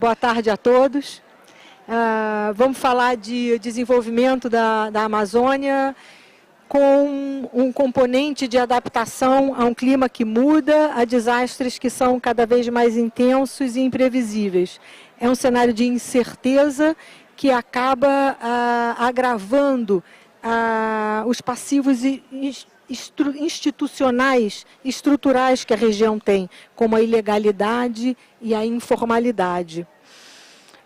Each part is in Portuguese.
Boa tarde a todos. Vamos falar de desenvolvimento da Amazônia com um componente de adaptação a um clima que muda, a desastres que são cada vez mais intensos e imprevisíveis. É um cenário de incerteza que acaba agravando os passivos institucionais, estruturais que a região tem, como a ilegalidade e a informalidade.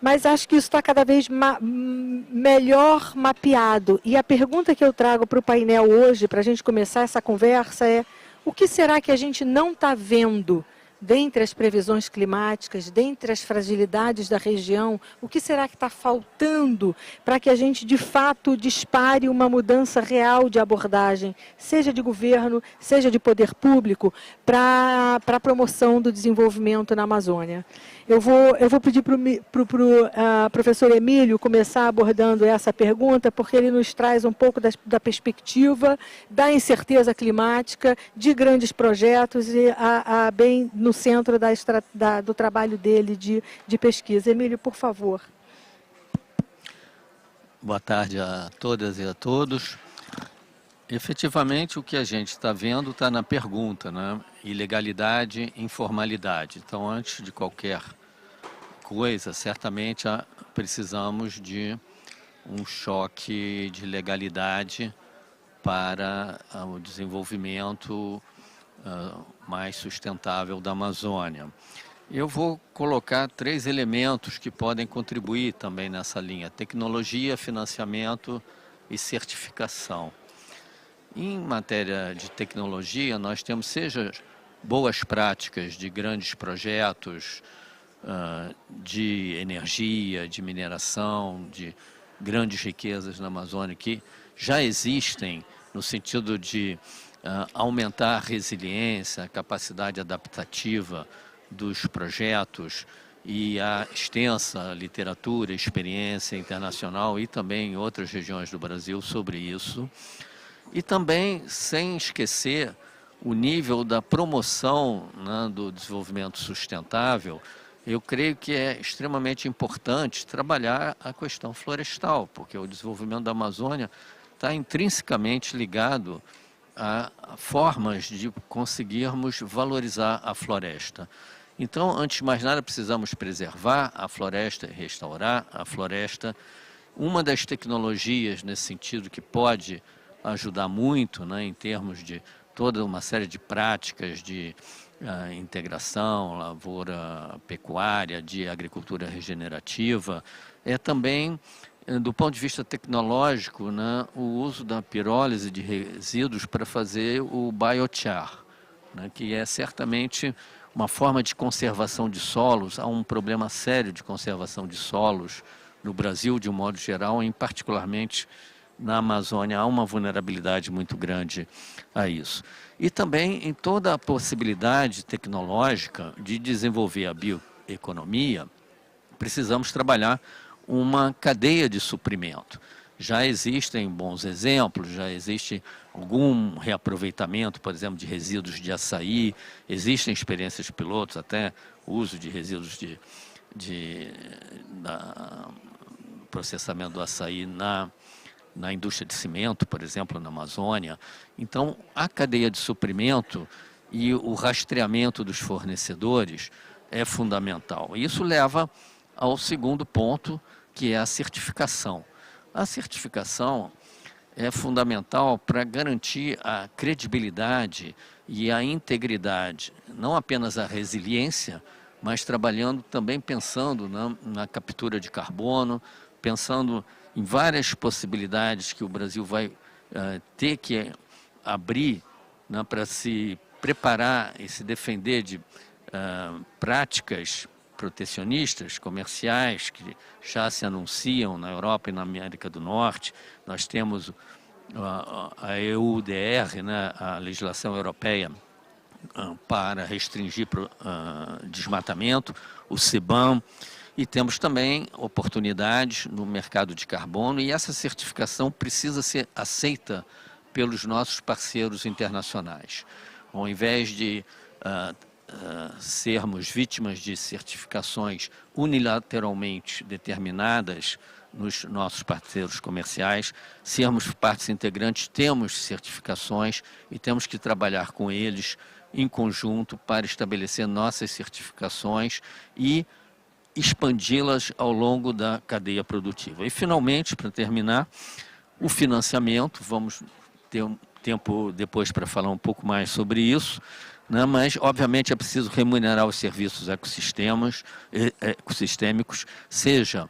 Mas acho que isso está cada vez melhor mapeado. E a pergunta que eu trago para o painel hoje, para a gente começar essa conversa, é: o que será que a gente não está vendo dentre as previsões climáticas, dentre as fragilidades da região? O que será que está faltando para que a gente, de fato, dispare uma mudança real de abordagem, seja de governo, seja de poder público, para a promoção do desenvolvimento na Amazônia? Eu vou pedir para o professor Emílio começar abordando essa pergunta, porque ele nos traz um pouco da perspectiva da incerteza climática, de grandes projetos e bem no centro do trabalho dele de pesquisa. Emílio, por favor. Boa tarde a todas e a todos. Efetivamente, o que a gente está vendo está na pergunta, né? Ilegalidade, informalidade. Então, antes de qualquer coisa, certamente precisamos de um choque de legalidade para o desenvolvimento mais sustentável da Amazônia. Eu vou colocar 3 elementos que podem contribuir também nessa linha: tecnologia, financiamento e certificação. Em matéria de tecnologia, nós temos seja boas práticas de grandes projetos de energia, de mineração, de grandes riquezas na Amazônia que já existem no sentido de aumentar a resiliência, a capacidade adaptativa dos projetos e a extensa literatura, experiência internacional e também em outras regiões do Brasil sobre isso. E também, sem esquecer, o nível da promoção, né, do desenvolvimento sustentável. Eu creio que é extremamente importante trabalhar a questão florestal, porque o desenvolvimento da Amazônia está intrinsecamente ligado a formas de conseguirmos valorizar a floresta. Então, antes de mais nada, precisamos preservar a floresta e restaurar a floresta. Uma das tecnologias nesse sentido que pode ajudar muito, né, em termos de toda uma série de práticas de integração, lavoura pecuária, de agricultura regenerativa, é também, do ponto de vista tecnológico, né, o uso da pirólise de resíduos para fazer o biochar, né, que é certamente uma forma de conservação de solos. Há um problema sério de conservação de solos no Brasil, de um modo geral, e particularmente na Amazônia há uma vulnerabilidade muito grande a isso. E também em toda a possibilidade tecnológica de desenvolver a bioeconomia, precisamos trabalhar uma cadeia de suprimento. Já existem bons exemplos, já existe algum reaproveitamento, por exemplo, de resíduos de açaí, existem experiências pilotos, até o uso de resíduos processamento do açaí na indústria de cimento, por exemplo, na Amazônia. Então, a cadeia de suprimento e o rastreamento dos fornecedores é fundamental. Isso leva ao segundo ponto, que é a certificação. A certificação é fundamental para garantir a credibilidade e a integridade, não apenas a resiliência, mas trabalhando também pensando na captura de carbono, pensando em várias possibilidades que o Brasil vai ter que abrir, né, para se preparar e se defender de práticas protecionistas, comerciais, que já se anunciam na Europa e na América do Norte. Nós temos a EUDR, né, a legislação europeia para restringir desmatamento, o CBAM, e temos também oportunidades no mercado de carbono, e essa certificação precisa ser aceita pelos nossos parceiros internacionais. Ao invés de sermos vítimas de certificações unilateralmente determinadas nos nossos parceiros comerciais, sermos partes integrantes, temos certificações e temos que trabalhar com eles em conjunto para estabelecer nossas certificações e expandi-las ao longo da cadeia produtiva. E, finalmente, para terminar, o financiamento, vamos ter um tempo depois para falar um pouco mais sobre isso, né? Mas, obviamente, é preciso remunerar os serviços ecossistêmicos, seja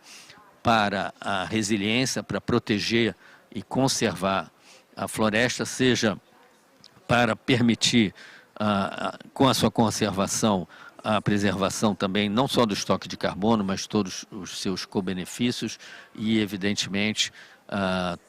para a resiliência, para proteger e conservar a floresta, seja para permitir, com a sua conservação, a preservação também, não só do estoque de carbono, mas todos os seus co-benefícios e, evidentemente,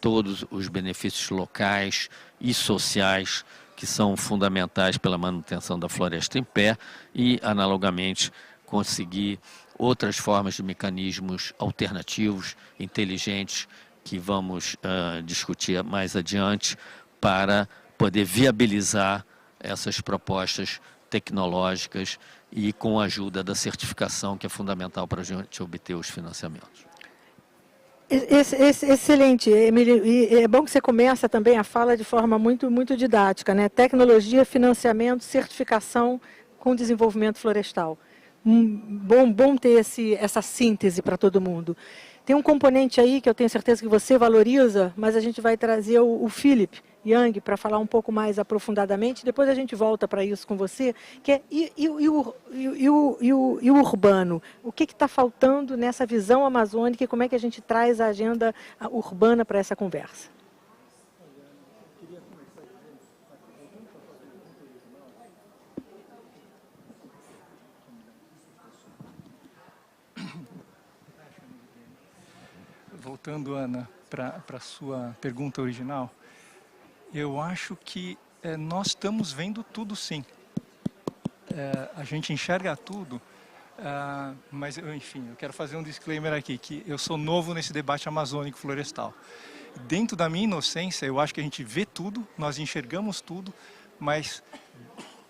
todos os benefícios locais e sociais que são fundamentais pela manutenção da floresta em pé e, analogamente, conseguir outras formas de mecanismos alternativos, inteligentes, que vamos discutir mais adiante, para poder viabilizar essas propostas tecnológicas e com a ajuda da certificação, que é fundamental para a gente obter os financiamentos. Excelente, Emílio. E é bom que você começa também a fala de forma muito didática, né? Tecnologia, financiamento, certificação com desenvolvimento florestal. Bom ter essa síntese para todo mundo. Tem um componente aí que eu tenho certeza que você valoriza, mas a gente vai trazer o Philip Young para falar um pouco mais aprofundadamente. Depois a gente volta para isso com você, que é o urbano. O que está faltando nessa visão amazônica e como é que a gente traz a agenda urbana para essa conversa? Voltando, Ana, para a sua pergunta original, eu acho que nós estamos vendo tudo, sim. A gente enxerga tudo, mas, enfim, eu quero fazer um disclaimer aqui, que eu sou novo nesse debate amazônico florestal. Dentro da minha inocência, eu acho que a gente vê tudo, nós enxergamos tudo, mas,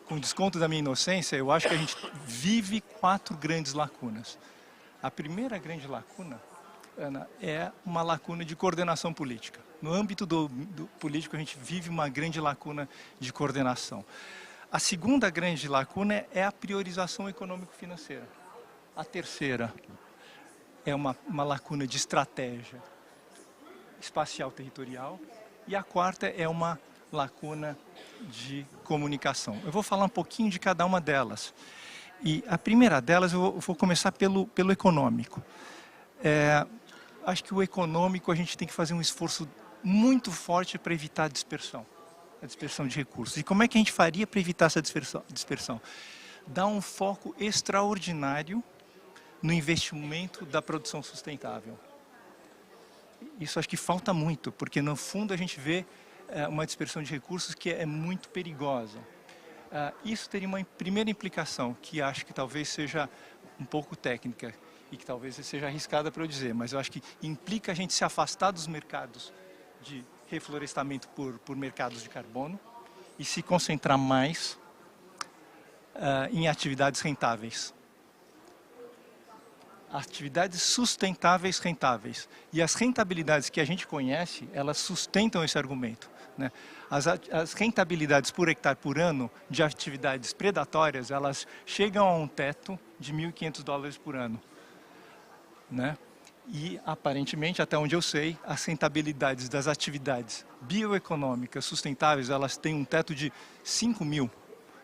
com desconto da minha inocência, eu acho que a gente vive 4 grandes lacunas. A primeira grande lacuna, Ana, é uma lacuna de coordenação política. No âmbito do político, a gente vive uma grande lacuna de coordenação. A segunda grande lacuna é a priorização econômico-financeira. A terceira é uma lacuna de estratégia espacial territorial. E a quarta é uma lacuna de comunicação. Eu vou falar um pouquinho de cada uma delas. E a primeira delas, eu vou começar pelo econômico. Acho que o econômico a gente tem que fazer um esforço muito forte para evitar a dispersão de recursos. E como é que a gente faria para evitar essa dispersão? Dar um foco extraordinário no investimento da produção sustentável. Isso acho que falta muito, porque no fundo a gente vê uma dispersão de recursos que é muito perigosa. Isso teria uma primeira implicação, que acho que talvez seja um pouco técnica, e que talvez seja arriscada para eu dizer, mas eu acho que implica a gente se afastar dos mercados de reflorestamento por mercados de carbono e se concentrar mais em atividades rentáveis. Atividades sustentáveis rentáveis. E as rentabilidades que a gente conhece, elas sustentam esse argumento, né? As rentabilidades por hectare por ano de atividades predatórias, elas chegam a um teto de $1.500 por ano. Né? E, aparentemente, até onde eu sei, as rentabilidades das atividades bioeconômicas sustentáveis, elas têm um teto de 5.000.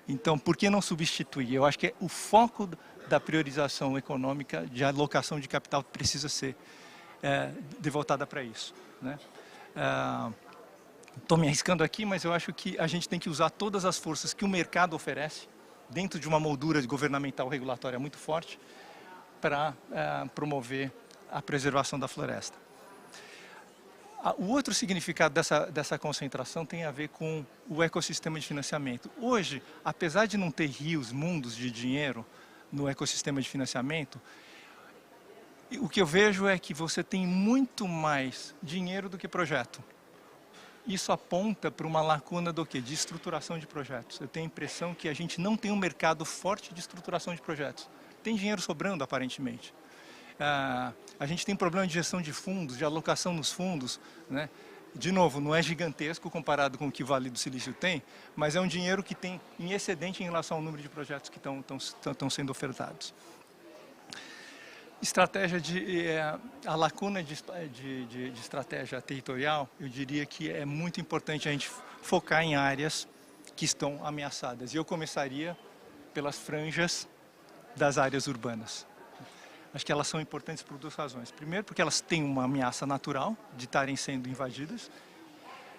Então, por que não substituir? Eu acho que o foco da priorização econômica, de alocação de capital, precisa ser devotada para isso. Né? Estou me arriscando aqui, mas eu acho que a gente tem que usar todas as forças que o mercado oferece, dentro de uma moldura governamental regulatória muito forte, para promover a preservação da floresta. O outro significado dessa concentração tem a ver com o ecossistema de financiamento. Hoje, apesar de não ter rios, mundos de dinheiro no ecossistema de financiamento, o que eu vejo é que você tem muito mais dinheiro do que projeto. isso aponta para uma lacuna do quê? De estruturação de projetos. Eu tenho a impressão que a gente não tem um mercado forte de estruturação de projetos. Tem dinheiro sobrando, aparentemente. A gente tem problema de gestão de fundos, de alocação nos fundos, né? De novo, não é gigantesco comparado com o que o Vale do Silício tem, mas é um dinheiro que tem em excedente em relação ao número de projetos que estão sendo ofertados. Estratégia a lacuna de estratégia territorial, eu diria que é muito importante a gente focar em áreas que estão ameaçadas. E eu começaria pelas franjas das áreas urbanas. Acho que elas são importantes por duas razões. Primeiro, porque elas têm uma ameaça natural de estarem sendo invadidas.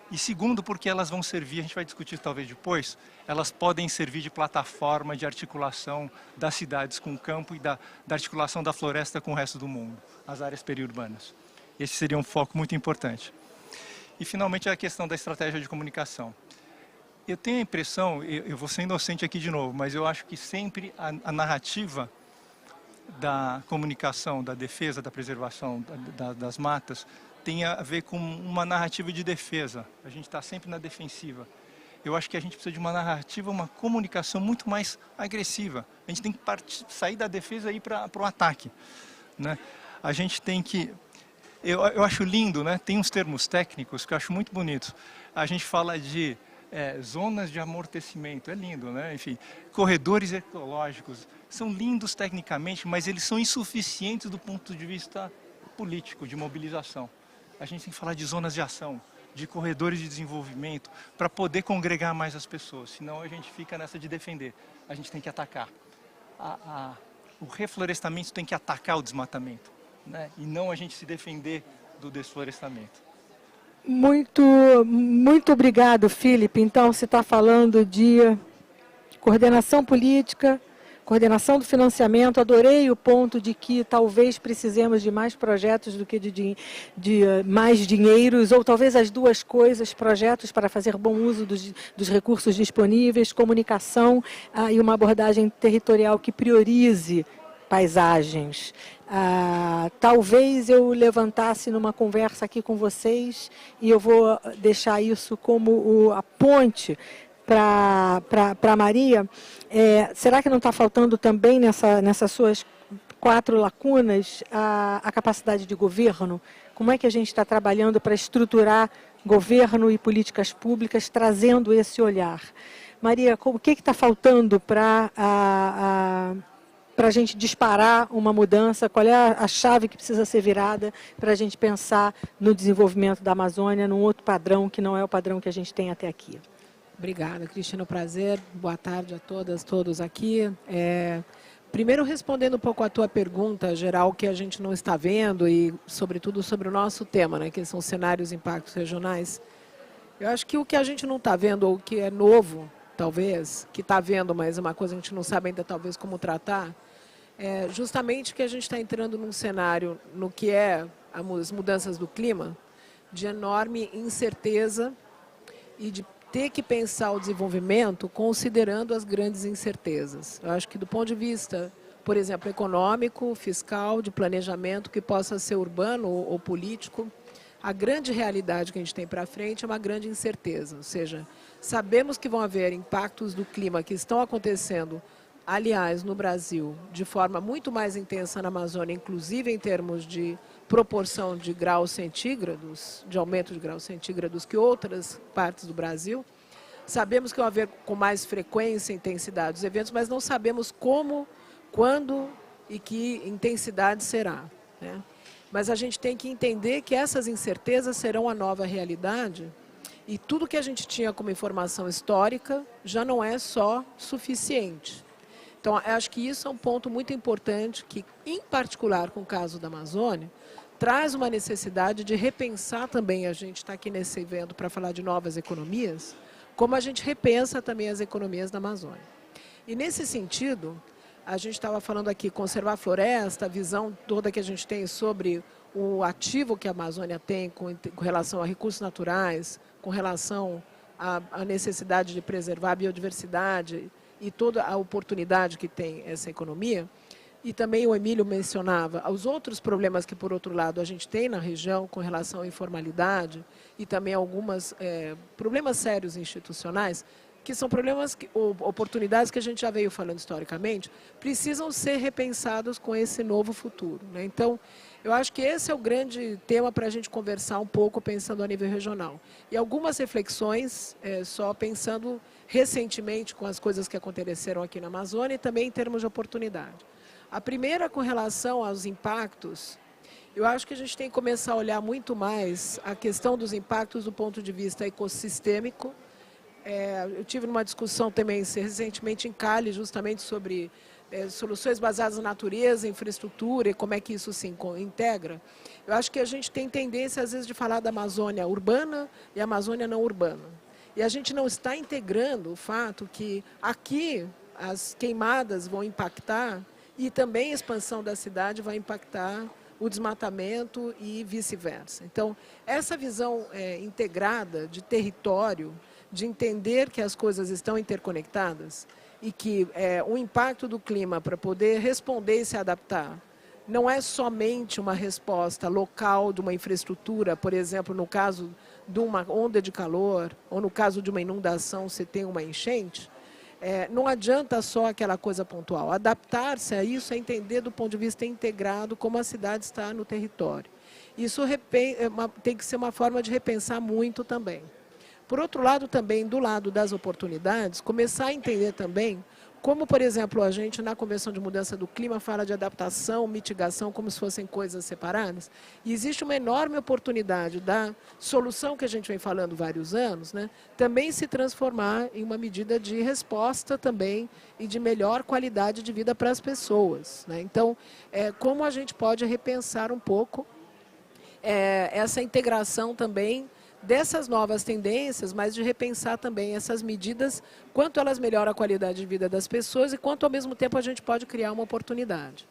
E segundo, porque elas vão servir, a gente vai discutir talvez depois, elas podem servir de plataforma de articulação das cidades com o campo e da articulação da floresta com o resto do mundo, as áreas periurbanas. Esse seria um foco muito importante. E finalmente a questão da estratégia de comunicação. Eu tenho a impressão, eu vou ser inocente aqui de novo, mas eu acho que sempre a narrativa da comunicação, da defesa, da preservação das matas, tem a ver com uma narrativa de defesa. A gente está sempre na defensiva. Eu acho que a gente precisa de uma narrativa, uma comunicação muito mais agressiva. A gente tem que sair da defesa e ir para o ataque, né? A gente tem que... Eu acho lindo, né? Tem uns termos técnicos que eu acho muito bonitos. A gente fala de zonas de amortecimento, é lindo, né? Enfim, corredores ecológicos, são lindos tecnicamente, mas eles são insuficientes do ponto de vista político, de mobilização. A gente tem que falar de zonas de ação, de corredores de desenvolvimento, para poder congregar mais as pessoas, senão a gente fica nessa de defender, a gente tem que atacar. O reflorestamento tem que atacar o desmatamento, né? E não a gente se defender do desflorestamento. Muito obrigado, Felipe. Então, você está falando de coordenação política, coordenação do financiamento. Adorei o ponto de que talvez precisemos de mais projetos do que de mais dinheiros, ou talvez as duas coisas, projetos para fazer bom uso dos recursos disponíveis, comunicação e uma abordagem territorial que priorize paisagens. Talvez eu levantasse numa conversa aqui com vocês, e eu vou deixar isso como a ponte para Maria. Será que não está faltando também nessas suas 4 lacunas a capacidade de governo? Como é que a gente está trabalhando para estruturar governo e políticas públicas, trazendo esse olhar? Maria, o que está faltando para a gente disparar uma mudança? Qual é a chave que precisa ser virada para a gente pensar no desenvolvimento da Amazônia, num outro padrão que não é o padrão que a gente tem até aqui? Obrigada, Cristina, prazer. Boa tarde a todas, todos aqui. Primeiro, respondendo um pouco a tua pergunta geral, que a gente não está vendo, e sobretudo sobre o nosso tema, né, que são cenários e impactos regionais. Eu acho que o que a gente não está vendo, ou o que é novo, talvez, que está vendo, mas é uma coisa que a gente não sabe ainda talvez como tratar, é justamente que a gente está entrando num cenário no que é as mudanças do clima, de enorme incerteza e de ter que pensar o desenvolvimento considerando as grandes incertezas. Eu acho que do ponto de vista, por exemplo, econômico, fiscal, de planejamento, que possa ser urbano ou político, a grande realidade que a gente tem para frente é uma grande incerteza. Ou seja, sabemos que vão haver impactos do clima que estão acontecendo, aliás, no Brasil, de forma muito mais intensa na Amazônia, inclusive em termos de proporção de graus centígrados, de aumento de graus centígrados que outras partes do Brasil. Sabemos que vão haver com mais frequência e intensidade os eventos, mas não sabemos como, quando e que intensidade será, né? Mas a gente tem que entender que essas incertezas serão a nova realidade, e tudo que a gente tinha como informação histórica já não é só suficiente. Então, eu acho que isso é um ponto muito importante que, em particular com o caso da Amazônia, traz uma necessidade de repensar também, a gente está aqui nesse evento para falar de novas economias, como a gente repensa também as economias da Amazônia. E nesse sentido, a gente estava falando aqui, conservar a floresta, a visão toda que a gente tem sobre o ativo que a Amazônia tem com relação a recursos naturais, com relação à necessidade de preservar a biodiversidade e toda a oportunidade que tem essa economia, e também o Emílio mencionava, os outros problemas que, por outro lado, a gente tem na região com relação à informalidade e também alguns problemas sérios institucionais, que são problemas, oportunidades que a gente já veio falando historicamente, precisam ser repensados com esse novo futuro, né? Então, eu acho que esse é o grande tema para a gente conversar um pouco, pensando a nível regional. E algumas reflexões, só pensando recentemente com as coisas que aconteceram aqui na Amazônia e também em termos de oportunidade. A primeira, com relação aos impactos, eu acho que a gente tem que começar a olhar muito mais a questão dos impactos do ponto de vista ecossistêmico. Eu tive uma discussão também recentemente em Cali, justamente sobre soluções baseadas na natureza, infraestrutura e como é que isso se integra. Eu acho que a gente tem tendência, às vezes, de falar da Amazônia urbana e Amazônia não urbana. E a gente não está integrando o fato que aqui as queimadas vão impactar e também a expansão da cidade vai impactar o desmatamento e vice-versa. Então, essa visão integrada de território, de entender que as coisas estão interconectadas e que o impacto do clima para poder responder e se adaptar não é somente uma resposta local de uma infraestrutura, por exemplo, no caso de uma onda de calor ou no caso de uma inundação, se tem uma enchente, não adianta só aquela coisa pontual. Adaptar-se a isso é entender do ponto de vista integrado como a cidade está no território. Isso tem que ser uma forma de repensar muito também. Por outro lado, também, do lado das oportunidades, começar a entender também como, por exemplo, a gente, na Convenção de Mudança do Clima, fala de adaptação, mitigação, como se fossem coisas separadas. E existe uma enorme oportunidade da solução que a gente vem falando vários anos, né, também se transformar em uma medida de resposta também e de melhor qualidade de vida para as pessoas, né? Então, como a gente pode repensar um pouco essa integração também dessas novas tendências, mas de repensar também essas medidas, quanto elas melhoram a qualidade de vida das pessoas e quanto, ao mesmo tempo, a gente pode criar uma oportunidade.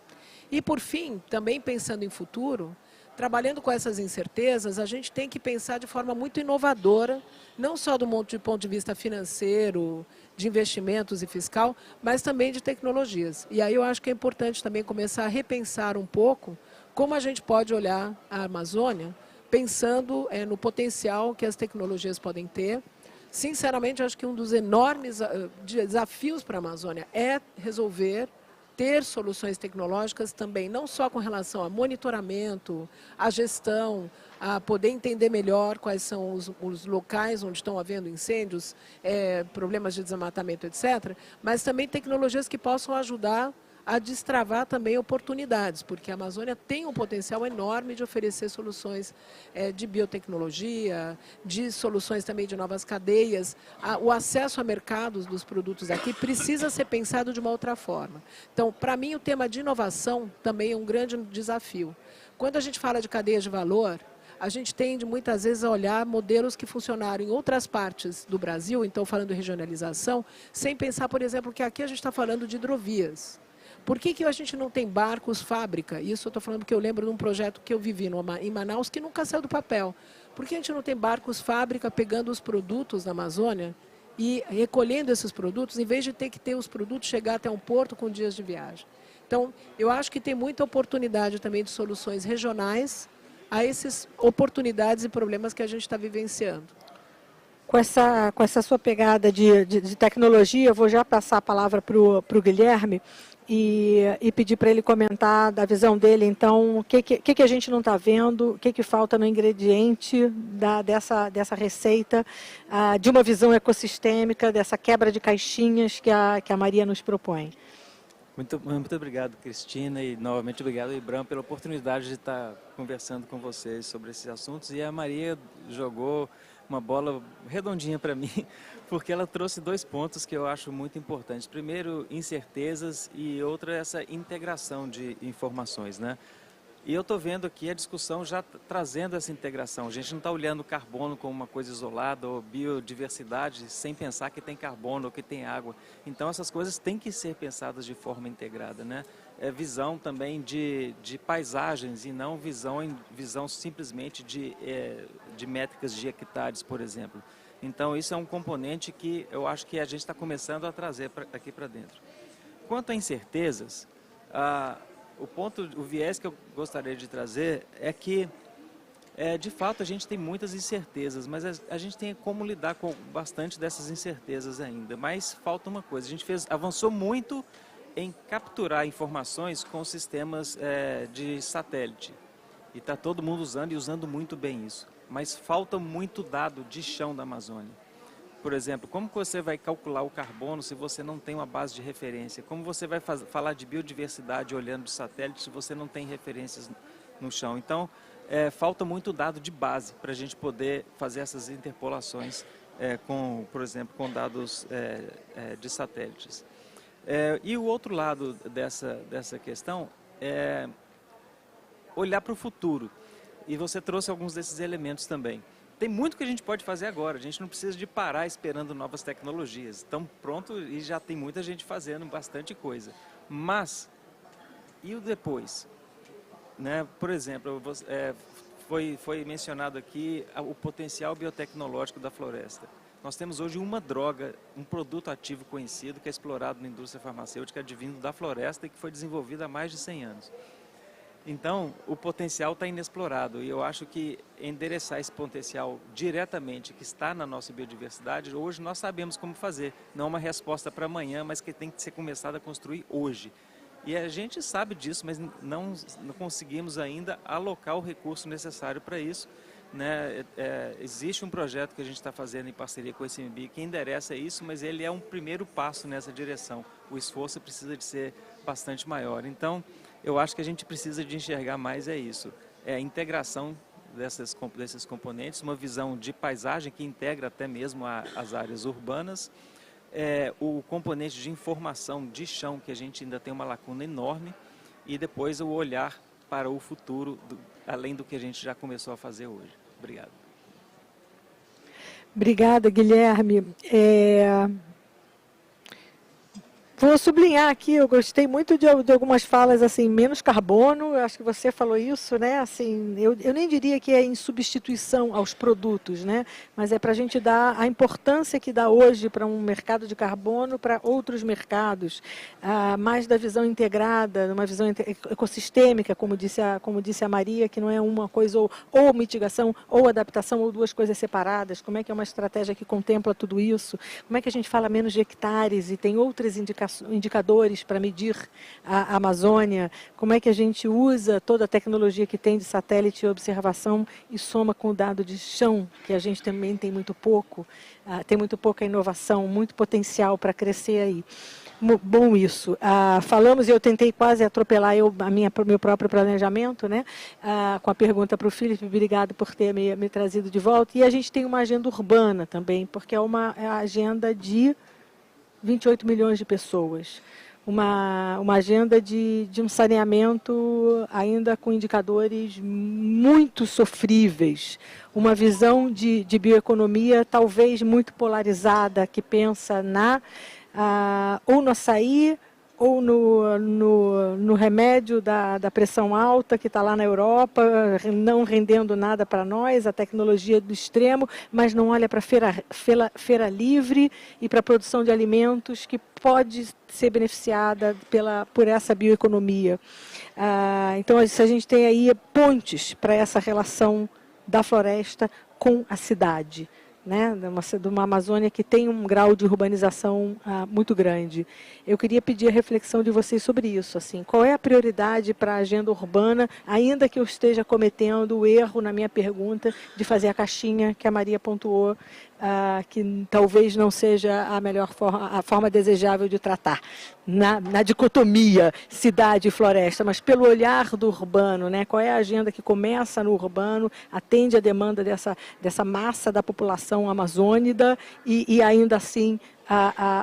E, por fim, também pensando em futuro, trabalhando com essas incertezas, a gente tem que pensar de forma muito inovadora, não só do ponto de vista financeiro, de investimentos e fiscal, mas também de tecnologias. E aí eu acho que é importante também começar a repensar um pouco como a gente pode olhar a Amazônia, pensando no potencial que as tecnologias podem ter. Sinceramente, acho que um dos enormes desafios para a Amazônia é resolver, ter soluções tecnológicas também, não só com relação a monitoramento, a gestão, a poder entender melhor quais são os locais onde estão havendo incêndios, problemas de desmatamento, etc., mas também tecnologias que possam ajudar a destravar também oportunidades, porque a Amazônia tem um potencial enorme de oferecer soluções de biotecnologia, de soluções também de novas cadeias. O acesso a mercados dos produtos aqui precisa ser pensado de uma outra forma. Então, para mim, o tema de inovação também é um grande desafio. Quando a gente fala de cadeias de valor, a gente tende muitas vezes a olhar modelos que funcionaram em outras partes do Brasil, então falando de regionalização, sem pensar, por exemplo, que aqui a gente está falando de hidrovias. Por que a gente não tem barcos fábrica? Isso eu estou falando porque eu lembro de um projeto que eu vivi em Manaus que nunca saiu do papel. Por que a gente não tem barcos fábrica pegando os produtos da Amazônia e recolhendo esses produtos, em vez de ter que ter os produtos chegar até um porto com dias de viagem? Então, eu acho que tem muita oportunidade também de soluções regionais a essas oportunidades e problemas que a gente está vivenciando. Com essa sua pegada de tecnologia, eu vou já passar a palavra para o Guilherme e pedir para ele comentar da visão dele, então, o que a gente não está vendo, o que falta no ingrediente dessa receita, de uma visão ecossistêmica, dessa quebra de caixinhas que a Maria nos propõe. Muito obrigado, Cristina, e novamente obrigado, Ibram, pela oportunidade de estar conversando com vocês sobre esses assuntos. E a Maria jogou uma bola redondinha para mim, porque ela trouxe 2 pontos que eu acho muito importantes. Primeiro, incertezas, e outra, essa integração de informações, né? E eu estou vendo aqui a discussão já trazendo essa integração. A gente não está olhando o carbono como uma coisa isolada, ou biodiversidade, sem pensar que tem carbono ou que tem água. Então, essas coisas têm que ser pensadas de forma integrada, né? Visão também de paisagens e não visão simplesmente de métricas de hectares, por exemplo. Então, isso é um componente que eu acho que a gente está começando a trazer aqui para dentro. Quanto a incertezas, o viés que eu gostaria de trazer é que, de fato, a gente tem muitas incertezas, mas a gente tem como lidar com bastante dessas incertezas ainda. Mas falta uma coisa, a gente avançou muito em capturar informações com sistemas de satélite. E está todo mundo usando e usando muito bem isso. Mas falta muito dado de chão da Amazônia. Por exemplo, como que você vai calcular o carbono se você não tem uma base de referência? Como você vai falar de biodiversidade olhando de satélite se você não tem referências no chão? Então, falta muito dado de base para a gente poder fazer essas interpolações, por exemplo, com dados de satélites. E o outro lado dessa questão é olhar para o futuro. E você trouxe alguns desses elementos também. Tem muito que a gente pode fazer agora, a gente não precisa de parar esperando novas tecnologias. Estão pronto e já tem muita gente fazendo bastante coisa. Mas, e o depois? Né? Por exemplo, foi mencionado aqui o potencial biotecnológico da floresta. Nós temos hoje uma droga, um produto ativo conhecido que é explorado na indústria farmacêutica, advindo da floresta e que foi desenvolvido há mais de 100 anos. Então, o potencial está inexplorado e eu acho que endereçar esse potencial diretamente que está na nossa biodiversidade, hoje nós sabemos como fazer. Não é uma resposta para amanhã, mas que tem que ser começada a construir hoje. E a gente sabe disso, mas não conseguimos ainda alocar o recurso necessário para isso. Né? Existe um projeto que a gente está fazendo em parceria com o ICMBio que endereça isso, mas ele é um primeiro passo nessa direção. O esforço precisa de ser bastante maior. Então, eu acho que a gente precisa de enxergar mais isso. É a integração desses componentes, uma visão de paisagem que integra até mesmo as áreas urbanas, o componente de informação de chão, que a gente ainda tem uma lacuna enorme, e depois o olhar para o futuro, além do que a gente já começou a fazer hoje. Obrigado. Obrigada, Guilherme. Vou sublinhar aqui, eu gostei muito de algumas falas, assim, menos carbono, eu acho que você falou isso, né? Assim, eu nem diria que é em substituição aos produtos, né? Mas é para a gente dar a importância que dá hoje para um mercado de carbono, para outros mercados, mais da visão integrada, uma visão ecossistêmica, como disse a Maria, que não é uma coisa ou mitigação, ou adaptação, ou duas coisas separadas. Como é que é uma estratégia que contempla tudo isso? Como é que a gente fala menos de hectares e tem outras indicadores para medir a Amazônia, como é que a gente usa toda a tecnologia que tem de satélite e observação e soma com o dado de chão, que a gente também tem muito pouco, tem muito pouca inovação, muito potencial para crescer aí. Bom isso. Falamos, e eu tentei quase atropelar meu próprio planejamento, né? Com a pergunta para o Felipe, obrigado por ter me trazido de volta. E a gente tem uma agenda urbana também, porque é a agenda de 28 milhões de pessoas. Uma agenda de um saneamento ainda com indicadores muito sofríveis. Uma visão de bioeconomia talvez muito polarizada, que pensa ou no açaí, ou no remédio da pressão alta que está lá na Europa, não rendendo nada para nós, a tecnologia do extremo, mas não olha para feira livre e para a produção de alimentos que pode ser beneficiada por essa bioeconomia. Então, a gente tem aí pontes para essa relação da floresta com a cidade. Né, de uma Amazônia que tem um grau de urbanização muito grande. Eu queria pedir a reflexão de vocês sobre isso. Assim, qual é a prioridade para a agenda urbana, ainda que eu esteja cometendo o erro na minha pergunta de fazer a caixinha que a Maria pontuou, que talvez não seja a forma desejável de tratar, na dicotomia cidade e floresta, mas pelo olhar do urbano, né? Qual é a agenda que começa no urbano, atende a demanda dessa massa da população amazônida e ainda assim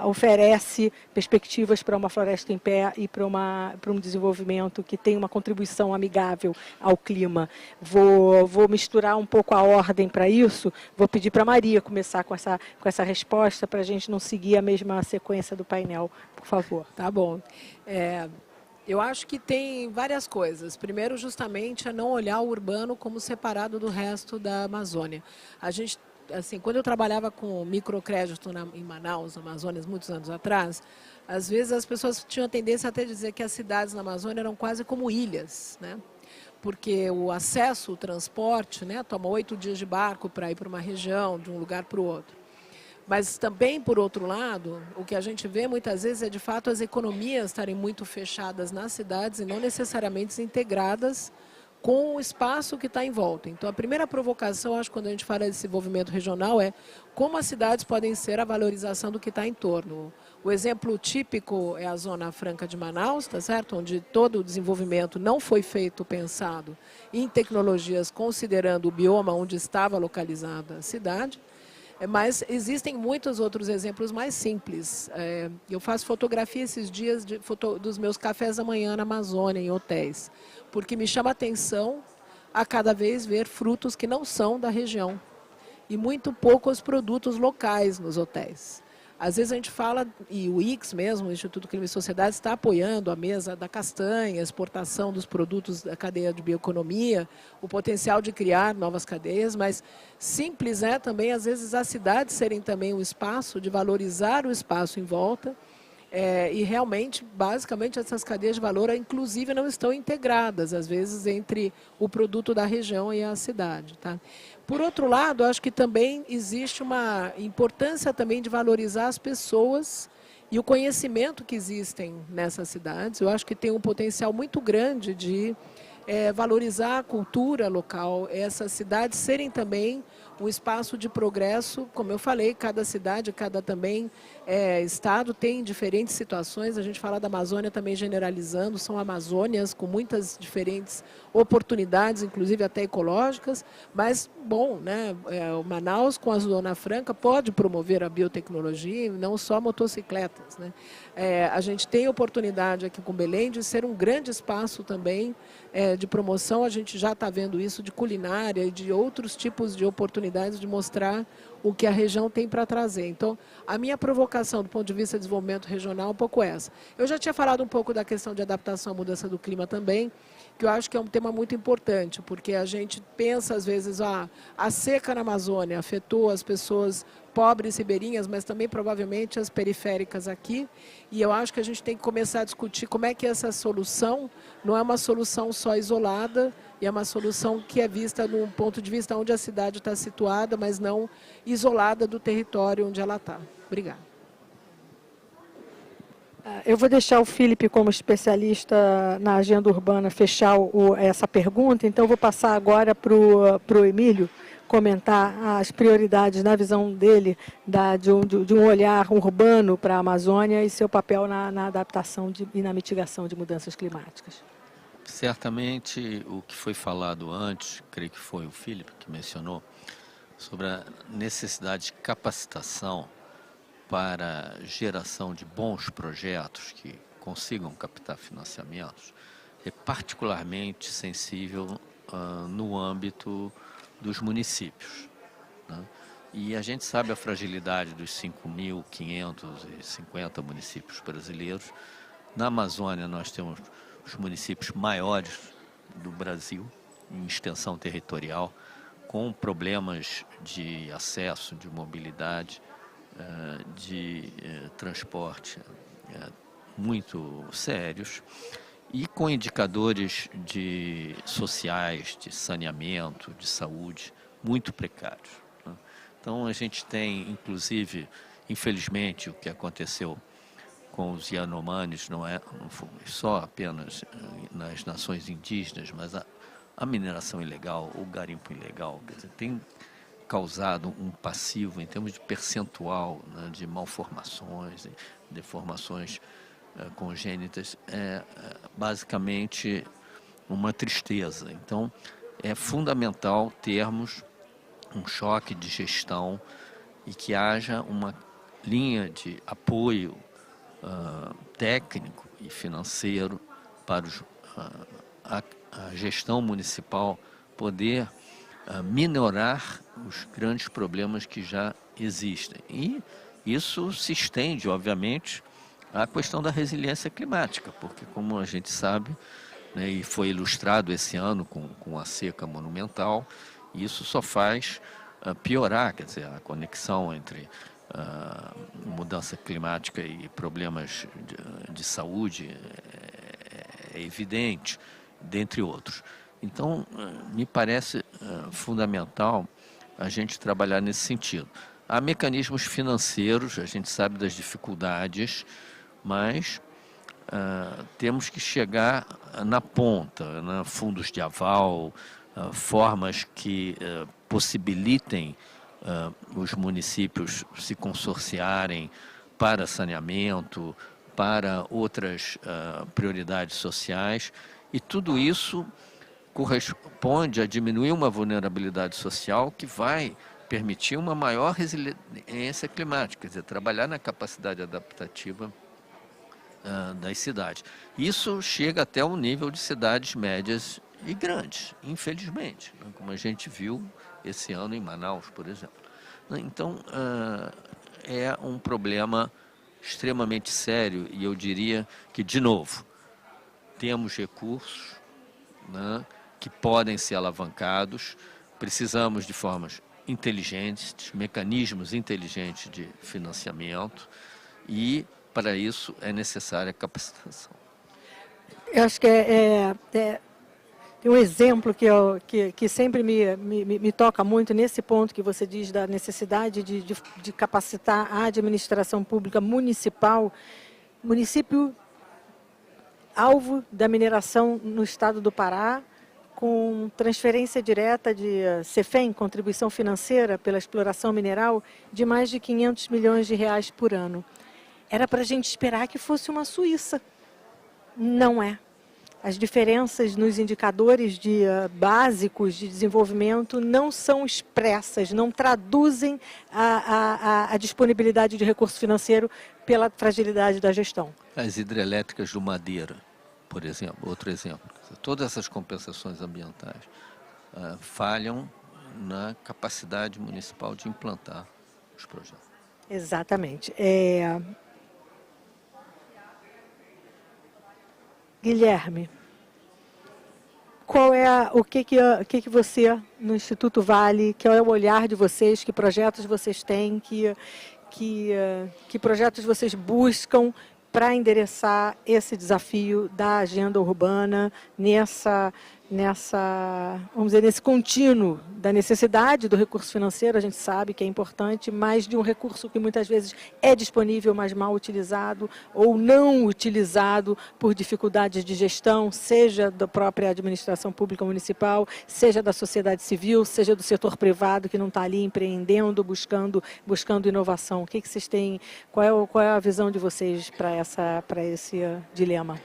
oferece perspectivas para uma floresta em pé e para um desenvolvimento que tem uma contribuição amigável ao clima. Vou misturar um pouco a ordem para isso, vou pedir para a Maria começar com essa resposta para a gente não seguir a mesma sequência do painel, por favor. Tá bom. Eu acho que tem várias coisas. Primeiro, justamente, é não olhar o urbano como separado do resto da Amazônia. Assim, quando eu trabalhava com microcrédito em Manaus, Amazonas, muitos anos atrás, Às vezes as pessoas tinham a tendência até a dizer que as cidades na Amazônia eram quase como ilhas, né? Porque o acesso, o transporte, né, toma 8 dias de barco para ir para uma região, de um lugar para o outro. Mas também, por outro lado, o que a gente vê muitas vezes é, de fato, as economias estarem muito fechadas nas cidades e não necessariamente integradas com o espaço que está em volta. Então, a primeira provocação, acho, quando a gente fala de desenvolvimento regional, é como as cidades podem ser a valorização do que está em torno. O exemplo típico é a Zona Franca de Manaus, tá certo? Onde todo o desenvolvimento não foi feito, pensado em tecnologias, considerando o bioma onde estava localizada a cidade. Mas existem muitos outros exemplos mais simples. Eu faço fotografia esses dias dos meus cafés da manhã na Amazônia, em hotéis, porque me chama a atenção a cada vez ver frutos que não são da região e muito poucos produtos locais nos hotéis. Às vezes a gente fala, e o IX mesmo, o Instituto Clima e Sociedade, está apoiando a mesa da castanha, a exportação dos produtos da cadeia de bioeconomia, o potencial de criar novas cadeias, mas simples é também, às vezes, as cidades serem também um espaço de valorizar o espaço em volta, e realmente, basicamente, essas cadeias de valor, inclusive, não estão integradas, às vezes, entre o produto da região e a cidade. Tá? Por outro lado, acho que também existe uma importância também de valorizar as pessoas e o conhecimento que existem nessas cidades. Eu acho que tem um potencial muito grande de valorizar a cultura local, essas cidades serem também um espaço de progresso. Como eu falei, cada cidade, cada também estado tem diferentes situações. A gente fala da Amazônia também generalizando, são Amazônias com muitas diferentes oportunidades, inclusive até ecológicas, mas, bom, né, o Manaus com a Zona Franca pode promover a biotecnologia e não só motocicletas, né? A gente tem oportunidade aqui com Belém de ser um grande espaço também de promoção. A gente já está vendo isso de culinária e de outros tipos de oportunidades de mostrar o que a região tem para trazer. Então, a minha provocação do ponto de vista de desenvolvimento regional é um pouco essa. Eu já tinha falado um pouco da questão de adaptação à mudança do clima também, que eu acho que é um tema muito importante, porque a gente pensa, às vezes, a seca na Amazônia afetou as pessoas pobres ribeirinhas, mas também provavelmente as periféricas aqui, e eu acho que a gente tem que começar a discutir como é que essa solução não é uma solução só isolada, e é uma solução que é vista num ponto de vista onde a cidade está situada, mas não isolada do território onde ela está. Obrigada. Eu vou deixar o Felipe, como especialista na agenda urbana, fechar essa pergunta, então eu vou passar agora para o Emílio comentar as prioridades na visão dele de um olhar urbano para a Amazônia e seu papel na adaptação e na mitigação de mudanças climáticas. Certamente o que foi falado antes, creio que foi o Felipe que mencionou, sobre a necessidade de capacitação para geração de bons projetos que consigam captar financiamentos, é particularmente sensível no âmbito dos municípios, né? E a gente sabe a fragilidade dos 5.550 municípios brasileiros. Na Amazônia nós temos os municípios maiores do Brasil, em extensão territorial, com problemas de acesso, de mobilidade, de transporte muito sérios e com indicadores sociais, de saneamento, de saúde, muito precários, né? Então, a gente tem, inclusive, infelizmente, o que aconteceu com os Yanomamis não foi só apenas nas nações indígenas, mas a mineração ilegal, o garimpo ilegal, quer dizer, tem causado um passivo em termos de percentual, né, de malformações, deformações congênitas, basicamente uma tristeza. Então, é fundamental termos um choque de gestão e que haja uma linha de apoio técnico e financeiro para a gestão municipal poder minorar os grandes problemas que já existem. E isso se estende, obviamente, à questão da resiliência climática, porque, como a gente sabe, né, e foi ilustrado esse ano com a seca monumental, isso só faz piorar, quer dizer, a conexão entre mudança climática e problemas de saúde é evidente, dentre outros. Então, me parece fundamental a gente trabalhar nesse sentido. Há mecanismos financeiros, a gente sabe das dificuldades, mas temos que chegar na ponta, né? Fundos de aval, formas que possibilitem os municípios se consorciarem para saneamento, para outras prioridades sociais, e tudo isso corresponde a diminuir uma vulnerabilidade social que vai permitir uma maior resiliência climática, quer dizer, trabalhar na capacidade adaptativa das cidades. Isso chega até o nível de cidades médias e grandes, infelizmente, né, como a gente viu esse ano em Manaus, por exemplo. Então, é um problema extremamente sério e eu diria que, de novo, temos recursos, né, que podem ser alavancados, precisamos de formas inteligentes, de mecanismos inteligentes de financiamento e, para isso, é necessária capacitação. Eu acho que tem um exemplo que sempre me toca muito nesse ponto que você diz da necessidade de capacitar a administração pública municipal, município alvo da mineração no estado do Pará, com transferência direta de CEFEM, contribuição financeira pela exploração mineral, de mais de 500 milhões de reais por ano. Era para a gente esperar que fosse uma Suíça. Não é. As diferenças nos indicadores básicos de desenvolvimento não são expressas, não traduzem a disponibilidade de recurso financeiro pela fragilidade da gestão. As hidrelétricas do Madeira, por exemplo, outro exemplo. Todas essas compensações ambientais falham na capacidade municipal de implantar os projetos. Exatamente. Guilherme, o que você, no Instituto Vale, que é o olhar de vocês, que projetos vocês têm, que projetos vocês buscam para endereçar esse desafio da agenda urbana vamos dizer, nesse contínuo da necessidade do recurso financeiro, a gente sabe que é importante, mas de um recurso que muitas vezes é disponível, mas mal utilizado ou não utilizado por dificuldades de gestão, seja da própria administração pública municipal, seja da sociedade civil, seja do setor privado que não está ali empreendendo, buscando inovação. O que vocês têm, qual é a visão de vocês para esse dilema?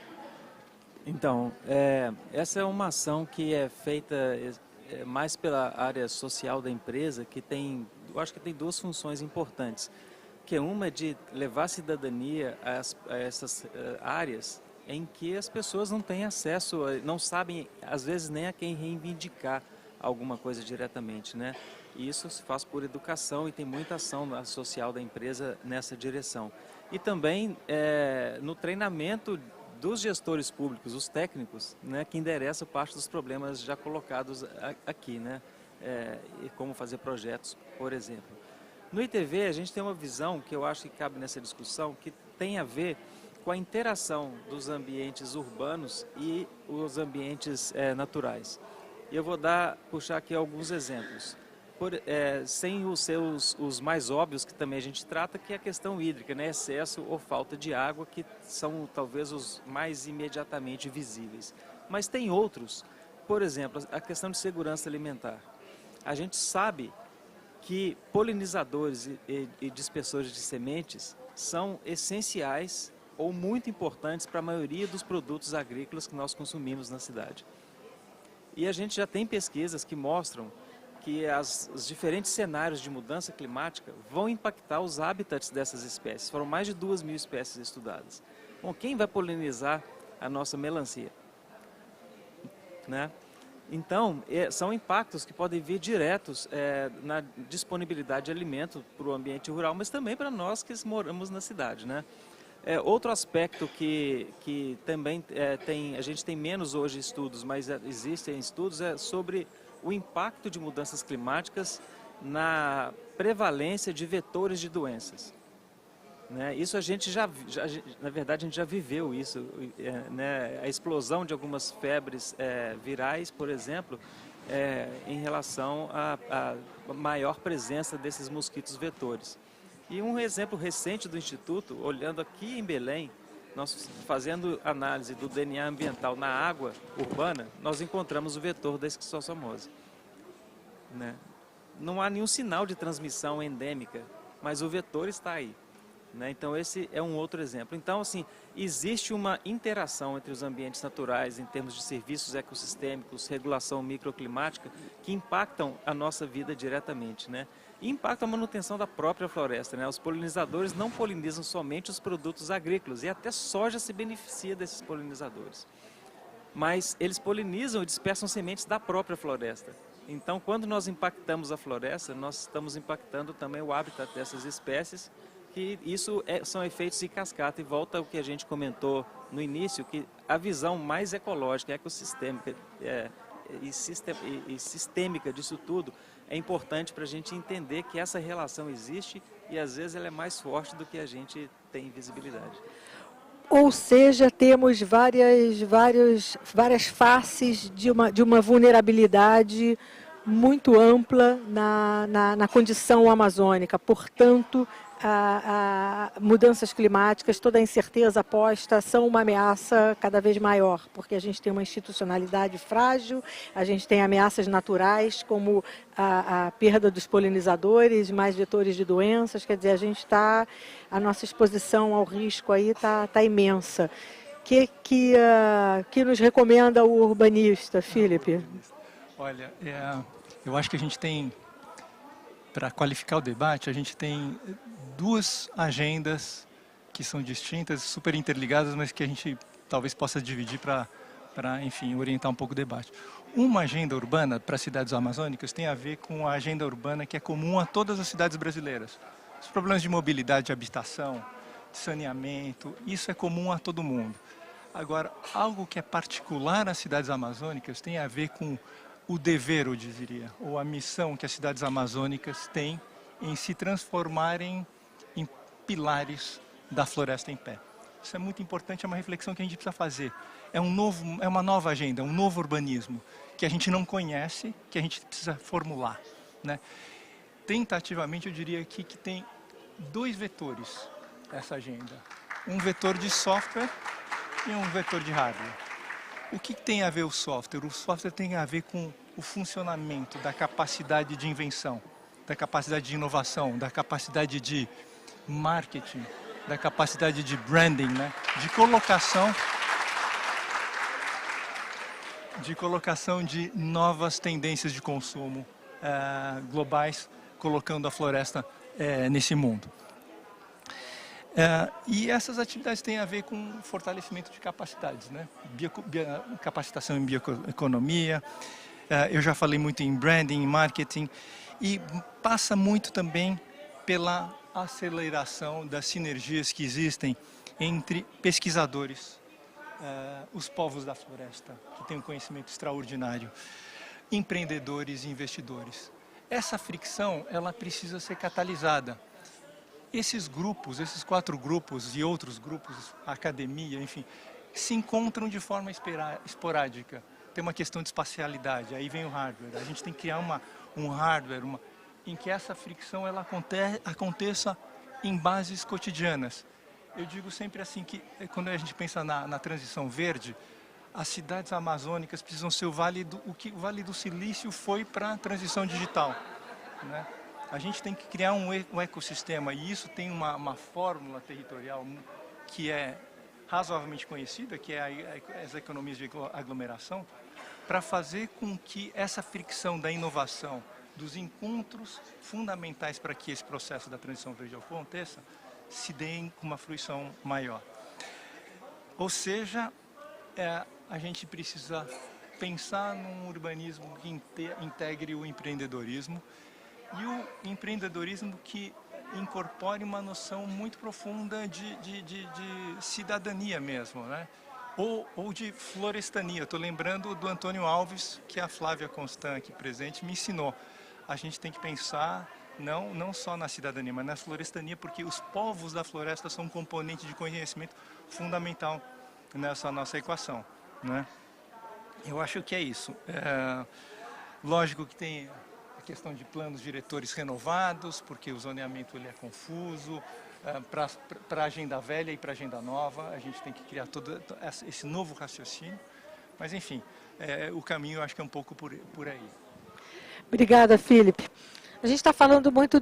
Então, essa é uma ação que é feita mais pela área social da empresa, eu acho que tem duas funções importantes, que uma é de levar a cidadania a essas áreas em que as pessoas não têm acesso, não sabem, às vezes, nem a quem reivindicar alguma coisa diretamente, né? E isso se faz por educação e tem muita ação social da empresa nessa direção. E também no treinamento dos gestores públicos, os técnicos, né, que endereçam parte dos problemas já colocados aqui, né, e como fazer projetos, por exemplo. No ITV, a gente tem uma visão que eu acho que cabe nessa discussão, que tem a ver com a interação dos ambientes urbanos e os ambientes naturais. E eu vou puxar aqui alguns exemplos. Sem os mais óbvios, que também a gente trata, que é a questão hídrica, né? Excesso ou falta de água, que são talvez os mais imediatamente visíveis. Mas tem outros, por exemplo, a questão de segurança alimentar. A gente sabe que polinizadores e dispersores de sementes são essenciais ou muito importantes para a maioria dos produtos agrícolas que nós consumimos na cidade. E a gente já tem pesquisas que mostram que os diferentes cenários de mudança climática vão impactar os hábitats dessas espécies. Foram mais de 2.000 espécies estudadas. Bom, quem vai polinizar a nossa melancia? Né? Então, são impactos que podem vir diretos na disponibilidade de alimento para o ambiente rural, mas também para nós que moramos na cidade, né? Outro aspecto que também a gente tem menos hoje estudos, mas existem estudos, é sobre o impacto de mudanças climáticas na prevalência de vetores de doenças. Né? Isso a gente na verdade, a gente já viveu isso. Né? A explosão de algumas febres virais, por exemplo, em relação à maior presença desses mosquitos vetores. E um exemplo recente do Instituto, olhando aqui em Belém, nós fazendo análise do DNA ambiental na água urbana, nós encontramos o vetor da esquistossomose. Né? Não há nenhum sinal de transmissão endêmica, mas o vetor está aí. Né? Então esse é um outro exemplo. Então, assim, existe uma interação entre os ambientes naturais em termos de serviços ecossistêmicos, regulação microclimática, que impactam a nossa vida diretamente, né? E impactam a manutenção da própria floresta, né? Os polinizadores não polinizam somente os produtos agrícolas, e até soja se beneficia desses polinizadores. Mas eles polinizam e dispersam sementes da própria floresta. Então, quando nós impactamos a floresta, nós estamos impactando também o habitat dessas espécies, que isso são efeitos em cascata, e volta ao que a gente comentou no início, que a visão mais ecológica, ecossistêmica e sistêmica disso tudo é importante para a gente entender que essa relação existe e às vezes ela é mais forte do que a gente tem visibilidade. Ou seja, temos várias faces de uma vulnerabilidade muito ampla na condição amazônica. Portanto, mudanças climáticas, toda a incerteza posta são uma ameaça cada vez maior, porque a gente tem uma institucionalidade frágil, a gente tem ameaças naturais como a perda dos polinizadores, mais vetores de doenças, quer dizer, a nossa exposição ao risco aí tá imensa. Que nos recomenda o urbanista, Felipe? Olha, eu acho que a gente tem, para qualificar o debate, a gente tem duas agendas que são distintas, super interligadas, mas que a gente talvez possa dividir para, enfim, orientar um pouco o debate. Uma agenda urbana para as cidades amazônicas tem a ver com a agenda urbana que é comum a todas as cidades brasileiras. Os problemas de mobilidade, de habitação, de saneamento, isso é comum a todo mundo. Agora, algo que é particular às cidades amazônicas tem a ver com o dever, eu diria, ou a missão que as cidades amazônicas têm em se transformarem em pilares da floresta em pé. Isso é muito importante, é uma reflexão que a gente precisa fazer. É uma nova agenda, um novo urbanismo que a gente não conhece, que a gente precisa formular, né? Tentativamente, eu diria aqui que tem dois vetores essa agenda. Um vetor de software e um vetor de hardware. O que tem a ver o software? O software tem a ver com o funcionamento da capacidade de invenção, da capacidade de inovação, da capacidade de marketing, da capacidade de branding, né? de colocação de novas tendências de consumo globais, colocando a floresta nesse mundo. E essas atividades têm a ver com fortalecimento de capacidades, né? Capacitação em bioeconomia, eu já falei muito em branding, em marketing, e passa muito também pela aceleração das sinergias que existem entre pesquisadores, os povos da floresta, que têm um conhecimento extraordinário, empreendedores e investidores. Essa fricção, ela precisa ser catalisada. Esses grupos, esses 4 grupos e outros grupos, academia, enfim, se encontram de forma esporádica. Tem uma questão de espacialidade, aí vem o hardware. A gente tem que criar um hardware em que essa fricção ela aconteça em bases cotidianas. Eu digo sempre assim que quando a gente pensa na transição verde, as cidades amazônicas precisam ser o que o Vale do Silício foi para a transição digital, né? A gente tem que criar um ecossistema, e isso tem uma fórmula territorial que é razoavelmente conhecida, que é as economias de aglomeração, para fazer com que essa fricção da inovação, dos encontros fundamentais para que esse processo da transição verde aconteça, se deem com uma fruição maior. Ou seja, a gente precisa pensar num urbanismo que integre o empreendedorismo, e o empreendedorismo que incorpore uma noção muito profunda de cidadania mesmo, né? Ou de florestania. Estou lembrando do Antônio Alves, que a Flávia Constant, aqui presente, me ensinou. a gente tem que pensar não só na cidadania, mas na florestania, porque os povos da floresta são um componente de conhecimento fundamental nessa nossa equação, né? Eu acho que é isso. Lógico que tem a questão de planos diretores renovados, porque o zoneamento ele é confuso, para a agenda velha e para a agenda nova, a gente tem que criar todo esse novo raciocínio, mas enfim, o caminho eu acho que é um pouco por aí. Obrigada, Felipe. A gente está falando muito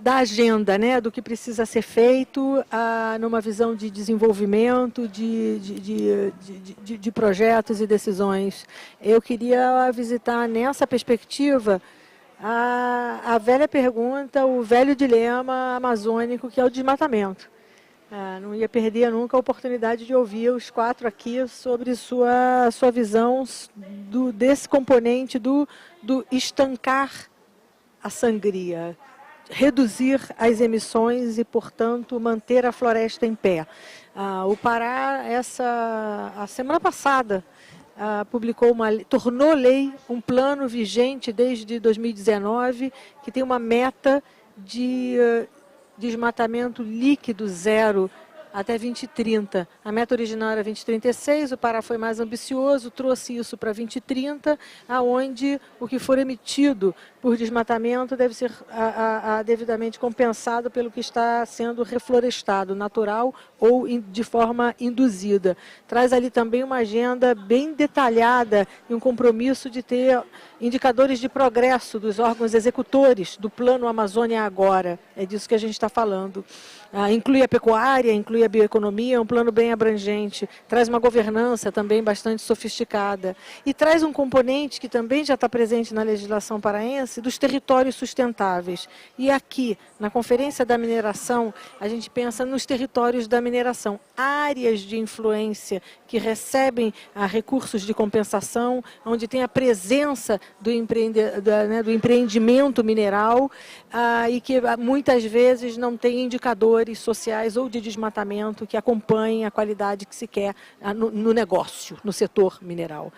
da agenda, né, do que precisa ser feito numa visão de desenvolvimento, de projetos e decisões. Eu queria visitar nessa perspectiva a velha pergunta, o velho dilema amazônico, que é o desmatamento. Não ia perder nunca a oportunidade de ouvir os 4 aqui sobre sua visão desse componente do estancar a sangria, reduzir as emissões e, portanto, manter a floresta em pé. O Pará, a semana passada, tornou lei um plano vigente desde 2019, que tem uma meta de desmatamento líquido zero até 2030. A meta original era 2036, o Pará foi mais ambicioso, trouxe isso para 2030, aonde o que for emitido por desmatamento deve ser devidamente compensado pelo que está sendo reflorestado, natural ou de forma induzida. Traz ali também uma agenda bem detalhada e um compromisso de ter indicadores de progresso dos órgãos executores do Plano Amazônia Agora. É disso que a gente está falando. Inclui a pecuária, inclui a bioeconomia, é um plano bem abrangente, traz uma governança também bastante sofisticada e traz um componente que também já está presente na legislação paraense dos territórios sustentáveis. E aqui, na Conferência da Mineração, a gente pensa nos territórios da mineração, áreas de influência que recebem recursos de compensação, onde tem a presença do empreendimento mineral e que muitas vezes não tem indicadores sociais ou de desmatamento que acompanhem a qualidade que se quer no negócio, no setor mineral.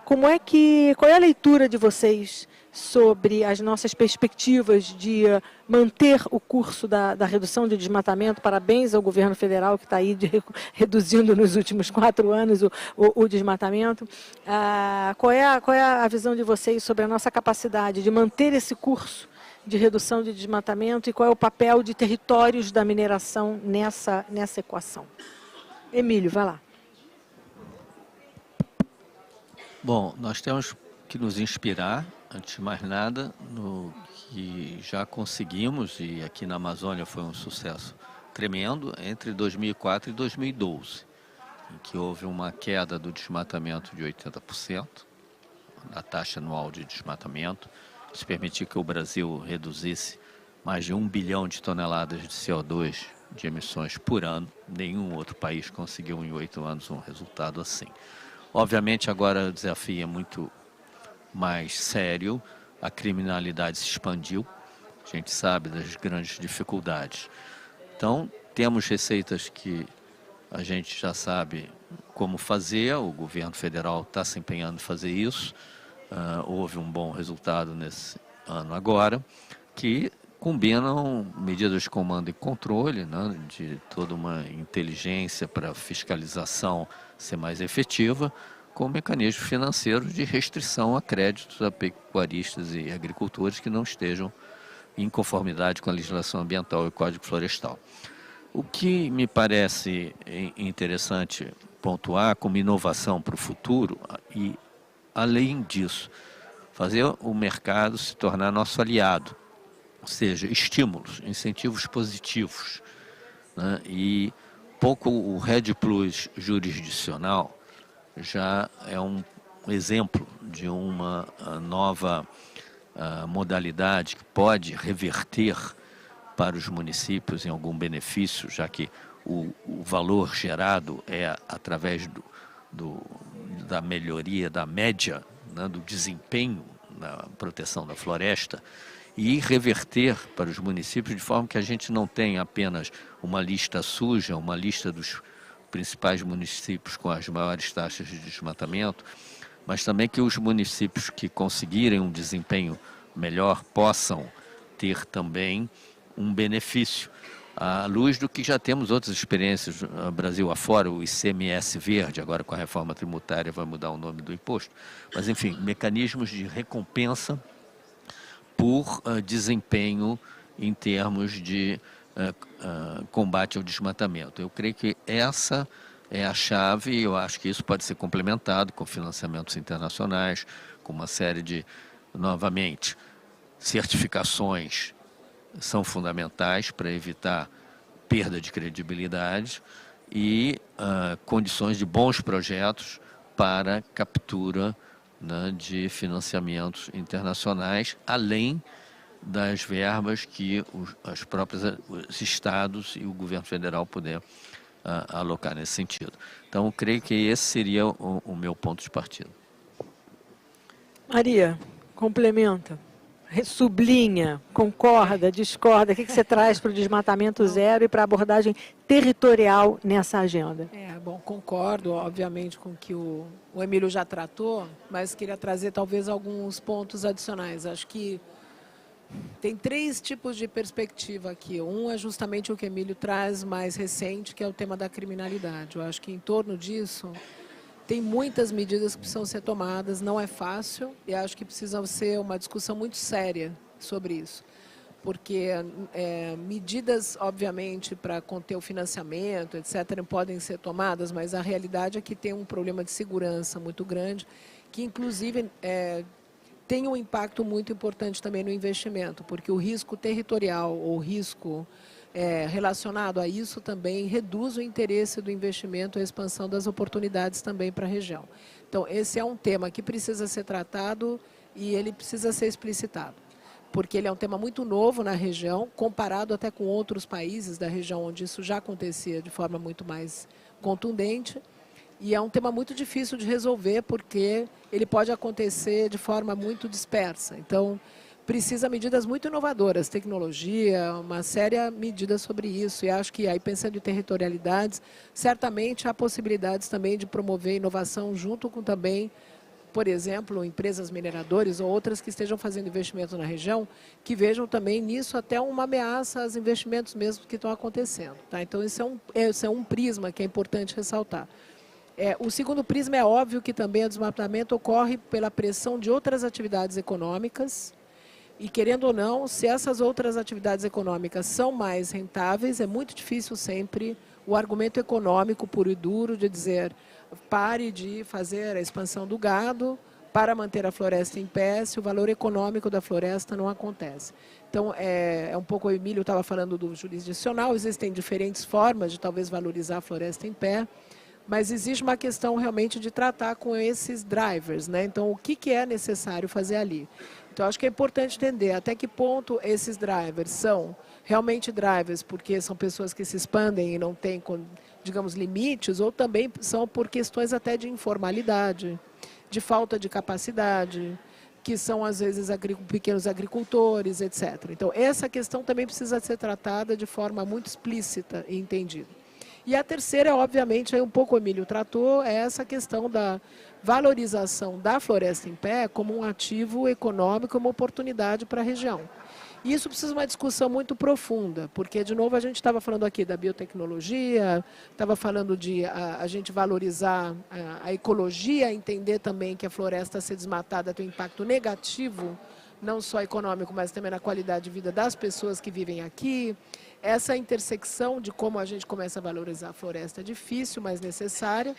Qual é a leitura de vocês sobre as nossas perspectivas de manter o curso da redução de desmatamento? Parabéns ao governo federal que está aí reduzindo nos últimos 4 anos o desmatamento. Qual é a visão de vocês sobre a nossa capacidade de manter esse curso de redução de desmatamento e qual é o papel de territórios da mineração nessa equação? Emílio, vai lá. Bom, nós temos que nos inspirar, antes de mais nada, no que já conseguimos, e aqui na Amazônia foi um sucesso tremendo, entre 2004 e 2012, em que houve uma queda do desmatamento de 80%, da taxa anual de desmatamento. Isso permitiu que o Brasil reduzisse mais de 1 bilhão de toneladas de CO2 de emissões por ano. Nenhum outro país conseguiu em 8 anos um resultado assim. Obviamente agora o desafio é muito mais sério, a criminalidade se expandiu, a gente sabe das grandes dificuldades. Então temos receitas que a gente já sabe como fazer, o governo federal está se empenhando em fazer isso. Houve um bom resultado nesse ano agora, que combinam medidas de comando e controle, né, de toda uma inteligência para a fiscalização ser mais efetiva, com mecanismos financeiros de restrição a créditos a pecuaristas e agricultores que não estejam em conformidade com a legislação ambiental e o Código Florestal. O que me parece interessante pontuar como inovação para o futuro e, além disso, fazer o mercado se tornar nosso aliado, ou seja, estímulos, incentivos positivos, né? E pouco o RED Plus jurisdicional já é um exemplo de uma nova modalidade que pode reverter para os municípios em algum benefício, já que o valor gerado é através da melhoria da média, né, do desempenho na proteção da floresta, e reverter para os municípios de forma que a gente não tenha apenas uma lista suja, uma lista dos principais municípios com as maiores taxas de desmatamento, mas também que os municípios que conseguirem um desempenho melhor possam ter também um benefício, à luz do que já temos outras experiências Brasil afora, o ICMS verde, agora com a reforma tributária vai mudar o nome do imposto, mas enfim, mecanismos de recompensa por desempenho em termos de combate ao desmatamento. Eu creio que essa é a chave e eu acho que isso pode ser complementado com financiamentos internacionais, com uma série de, novamente, certificações são fundamentais para evitar perda de credibilidade e condições de bons projetos para captura, né, de financiamentos internacionais, além das verbas que os estados e o governo federal puder alocar nesse sentido. Então, eu creio que esse seria o meu ponto de partida. Maria, complementa, sublinha, concorda, discorda, o que você traz para o desmatamento zero e para a abordagem territorial nessa agenda? Bom, concordo, obviamente, com o que o Emílio já tratou, mas queria trazer talvez alguns pontos adicionais. Acho que tem 3 tipos de perspectiva aqui. Um é justamente o que o Emílio traz mais recente, que é o tema da criminalidade. Eu acho que em torno disso tem muitas medidas que precisam ser tomadas, não é fácil, e acho que precisa ser uma discussão muito séria sobre isso. Porque medidas, obviamente, para conter o financiamento, etc., podem ser tomadas, mas a realidade é que tem um problema de segurança muito grande, que inclusive tem um impacto muito importante também no investimento, porque o risco territorial ou risco relacionado a isso também reduz o interesse do investimento e a expansão das oportunidades também para a região. Então, esse é um tema que precisa ser tratado e ele precisa ser explicitado, porque ele é um tema muito novo na região, comparado até com outros países da região onde isso já acontecia de forma muito mais contundente. E é um tema muito difícil de resolver, porque ele pode acontecer de forma muito dispersa. Então, precisa medidas muito inovadoras, tecnologia, uma séria medida sobre isso. E acho que aí, pensando em territorialidades, certamente há possibilidades também de promover inovação junto com também, por exemplo, empresas mineradoras ou outras que estejam fazendo investimento na região, que vejam também nisso até uma ameaça aos investimentos mesmo que estão acontecendo. Tá? Então, esse é um prisma que é importante ressaltar. O segundo prisma é óbvio que também o desmatamento ocorre pela pressão de outras atividades econômicas e, querendo ou não, se essas outras atividades econômicas são mais rentáveis, é muito difícil sempre o argumento econômico puro e duro de dizer pare de fazer a expansão do gado para manter a floresta em pé, se o valor econômico da floresta não acontece. Então, um pouco o Emílio estava falando do jurisdicional, existem diferentes formas de talvez valorizar a floresta em pé, mas existe uma questão realmente de tratar com esses drivers, né? Então, o que é necessário fazer ali? Então, acho que é importante entender até que ponto esses drivers são realmente drivers, porque são pessoas que se expandem e não têm, digamos, limites, ou também são por questões até de informalidade, de falta de capacidade, que são, às vezes, pequenos agricultores, etc. Então, essa questão também precisa ser tratada de forma muito explícita e entendida. E a terceira, obviamente, aí um pouco o Emílio tratou, é essa questão da valorização da floresta em pé como um ativo econômico, uma oportunidade para a região. E isso precisa de uma discussão muito profunda, porque, de novo, a gente estava falando aqui da biotecnologia, estava falando de a gente valorizar a ecologia, entender também que a floresta ser desmatada tem um impacto negativo, não só econômico, mas também na qualidade de vida das pessoas que vivem aqui. Essa intersecção de como a gente começa a valorizar a floresta é difícil, mas necessária.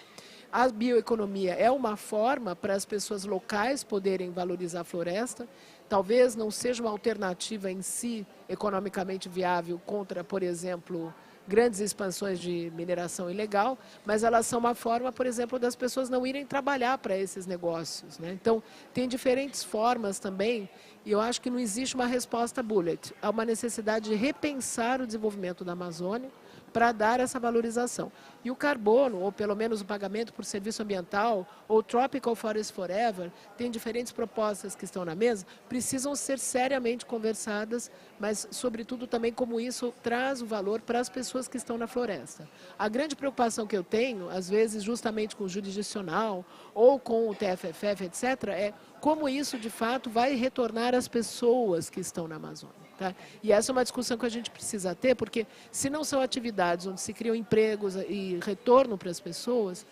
A bioeconomia é uma forma para as pessoas locais poderem valorizar a floresta. Talvez não seja uma alternativa em si economicamente viável contra, por exemplo, grandes expansões de mineração ilegal, mas elas são uma forma, por exemplo, das pessoas não irem trabalhar para esses negócios, né? Então, tem diferentes formas também, e eu acho que não existe uma resposta bullet. Há uma necessidade de repensar o desenvolvimento da Amazônia, para dar essa valorização. E o carbono, ou pelo menos o pagamento por serviço ambiental, ou Tropical Forest Forever, tem diferentes propostas que estão na mesa, precisam ser seriamente conversadas, mas, sobretudo, também como isso traz o valor para as pessoas que estão na floresta. A grande preocupação que eu tenho, às vezes, justamente com o jurisdicional ou com o TFFF, etc., é como isso, de fato, vai retornar às pessoas que estão na Amazônia. Tá? E essa é uma discussão que a gente precisa ter, porque se não são atividades onde se criam empregos e retorno para as pessoas,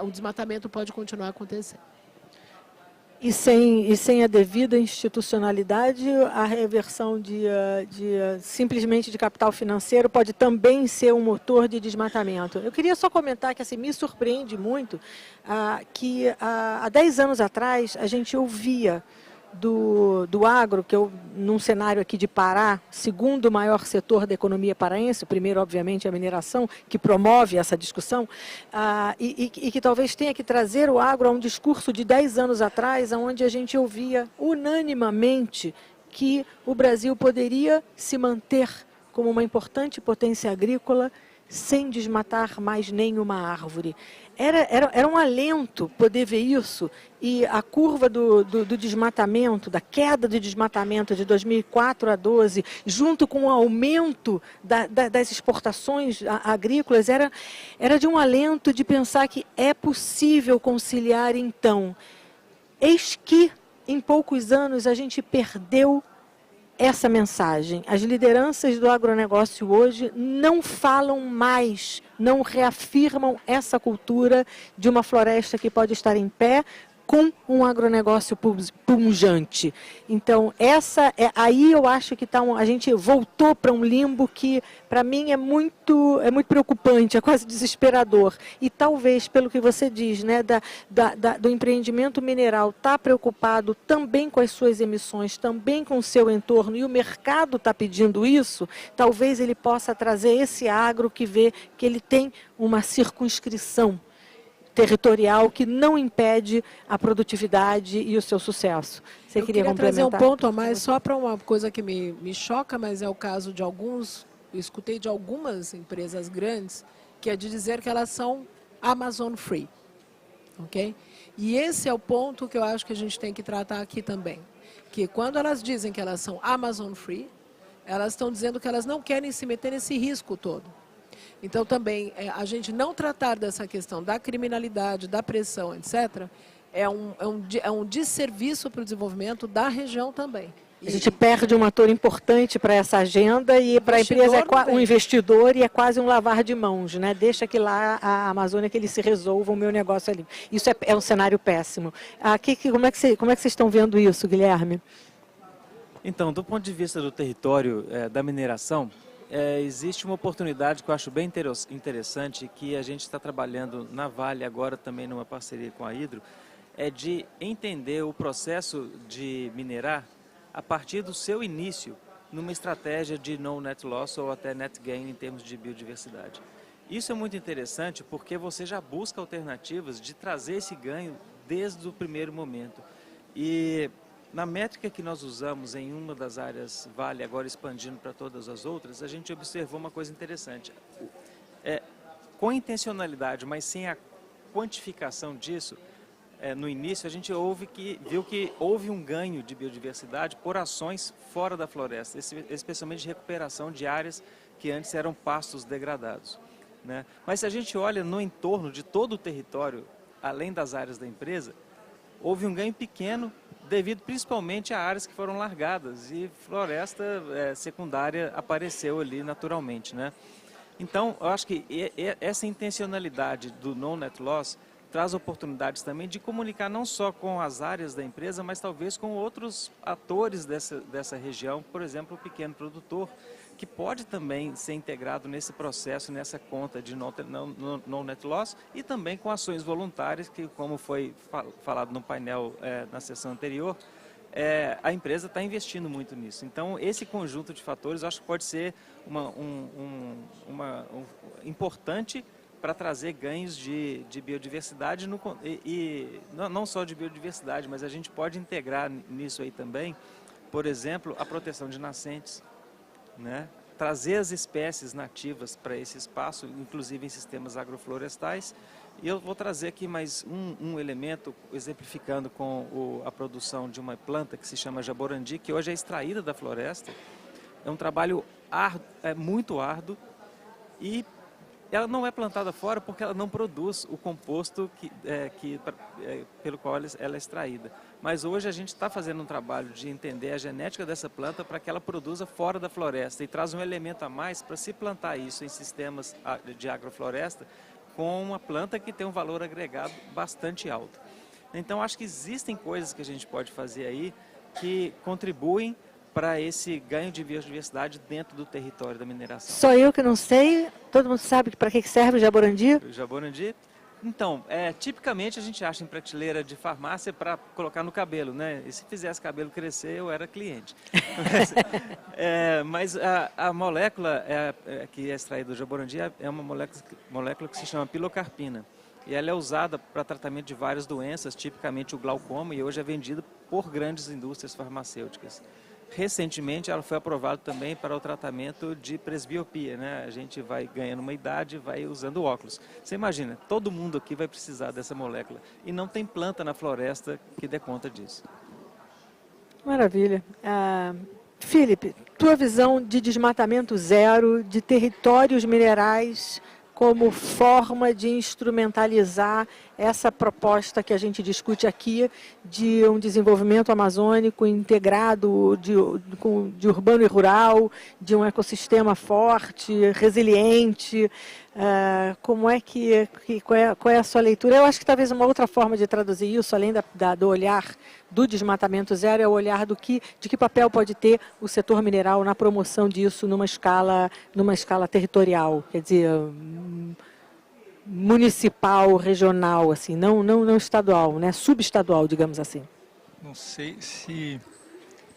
o desmatamento pode continuar acontecendo. E sem a devida institucionalidade, a reversão simplesmente de capital financeiro pode também ser um motor de desmatamento. Eu queria só comentar que assim, me surpreende muito que há 10 anos atrás a gente ouvia do agro, que eu, num cenário aqui de Pará, segundo maior setor da economia paraense, o primeiro, obviamente, é a mineração, que promove essa discussão, e que talvez tenha que trazer o agro a um discurso de 10 anos atrás, onde a gente ouvia unanimemente que o Brasil poderia se manter como uma importante potência agrícola sem desmatar mais nenhuma árvore. Era um alento poder ver isso, e a curva do desmatamento, da queda de desmatamento de 2004 a 2012, junto com o aumento das exportações agrícolas, era de um alento de pensar que é possível conciliar, então. Eis que, em poucos anos, a gente perdeu essa mensagem. As lideranças do agronegócio hoje não falam mais, não reafirmam essa cultura de uma floresta que pode estar em pé com um agronegócio pungente. Então, aí eu acho que a gente voltou para um limbo que, para mim, é muito preocupante, é quase desesperador. E talvez, pelo que você diz, né, do empreendimento mineral estar preocupado também com as suas emissões, também com o seu entorno, e o mercado está pedindo isso, talvez ele possa trazer esse agro que vê que ele tem uma circunscrição territorial que não impede a produtividade e o seu sucesso. Você queria complementar? Trazer um ponto a mais, só para uma coisa que me choca, mas é o caso de alguns, eu escutei de algumas empresas grandes, que é de dizer que elas são Amazon Free. Okay? E esse é o ponto que eu acho que a gente tem que tratar aqui também. Que quando elas dizem que elas são Amazon Free, elas estão dizendo que elas não querem se meter nesse risco todo. Então, também, a gente não tratar dessa questão da criminalidade, da pressão, etc., é um desserviço para o desenvolvimento da região também. A gente perde um ator importante para essa agenda, e para a empresa um investidor, e é quase um lavar de mãos, né? Deixa que lá a Amazônia, que eles se resolvam, o meu negócio ali. Isso é um cenário péssimo. Como é que vocês estão vendo isso, Guilherme? Então, do ponto de vista do território da mineração, existe uma oportunidade que eu acho bem interessante, que a gente está trabalhando na Vale agora também numa parceria com a Hidro, é de entender o processo de minerar a partir do seu início numa estratégia de no net loss ou até net gain em termos de biodiversidade. Isso é muito interessante porque você já busca alternativas de trazer esse ganho desde o primeiro momento. E na métrica que nós usamos em uma das áreas Vale, agora expandindo para todas as outras, a gente observou uma coisa interessante. Com intencionalidade, mas sem a quantificação disso, no início a gente viu que houve um ganho de biodiversidade por ações fora da floresta, especialmente de recuperação de áreas que antes eram pastos degradados, né? Mas se a gente olha no entorno de todo o território, além das áreas da empresa, houve um ganho pequeno devido principalmente a áreas que foram largadas e floresta secundária apareceu ali naturalmente, né? Então, eu acho que essa intencionalidade do no net loss traz oportunidades também de comunicar não só com as áreas da empresa, mas talvez com outros atores dessa região, por exemplo, o pequeno produtor, que pode também ser integrado nesse processo, nessa conta de no net loss, e também com ações voluntárias, que, como foi falado no painel na sessão anterior, a empresa está investindo muito nisso. Então, esse conjunto de fatores, eu acho que pode ser importante para trazer ganhos de biodiversidade, e não só de biodiversidade, mas a gente pode integrar nisso aí também, por exemplo, a proteção de nascentes, né? trazer as espécies nativas para esse espaço, inclusive em sistemas agroflorestais. E eu vou trazer aqui mais um elemento, exemplificando com a produção de uma planta que se chama jaborandi, que hoje é extraída da floresta. É um trabalho muito árduo e ela não é plantada fora porque ela não produz o composto pelo qual ela é extraída. Mas hoje a gente está fazendo um trabalho de entender a genética dessa planta para que ela produza fora da floresta e traz um elemento a mais para se plantar isso em sistemas de agrofloresta com uma planta que tem um valor agregado bastante alto. Então acho que existem coisas que a gente pode fazer aí que contribuem para esse ganho de biodiversidade dentro do território da mineração. Só eu que não sei, todo mundo sabe para que serve o jaborandi? O jaborandi? Então, tipicamente a gente acha em prateleira de farmácia para colocar no cabelo, né? E se fizesse cabelo crescer, eu era cliente. Mas a molécula que é extraída do jaborandi é uma molécula que se chama pilocarpina. E ela é usada para tratamento de várias doenças, tipicamente o glaucoma, e hoje é vendida por grandes indústrias farmacêuticas. Recentemente ela foi aprovada também para o tratamento de presbiopia, né? A gente vai ganhando uma idade e vai usando óculos. Você imagina, todo mundo aqui vai precisar dessa molécula e não tem planta na floresta que dê conta disso. Maravilha. Felipe, tua visão de desmatamento zero, de territórios minerais como forma de instrumentalizar essa proposta que a gente discute aqui de um desenvolvimento amazônico integrado de urbano e rural, de um ecossistema forte, resiliente. Qual é a sua leitura? Eu acho que talvez uma outra forma de traduzir isso, além do olhar do desmatamento zero, é o olhar de que papel pode ter o setor mineral na promoção disso numa escala territorial, quer dizer, municipal, regional, assim, não estadual, né, subestadual, digamos assim. Não sei se,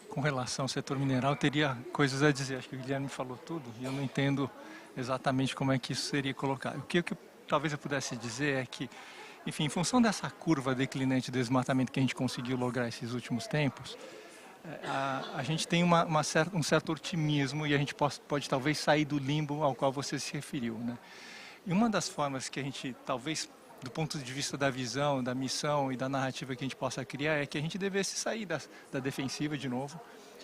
com relação ao setor mineral, teria coisas a dizer. Acho que o Guilherme falou tudo e eu não entendo exatamente como é que isso seria colocado. O que talvez eu pudesse dizer é que, enfim, em função dessa curva declinante de desmatamento que a gente conseguiu lograr esses últimos tempos, a gente tem um certo otimismo e a gente pode talvez sair do limbo ao qual você se referiu, né? E uma das formas que a gente, talvez, do ponto de vista da visão, da missão e da narrativa que a gente possa criar, é que a gente devesse sair da defensiva de novo,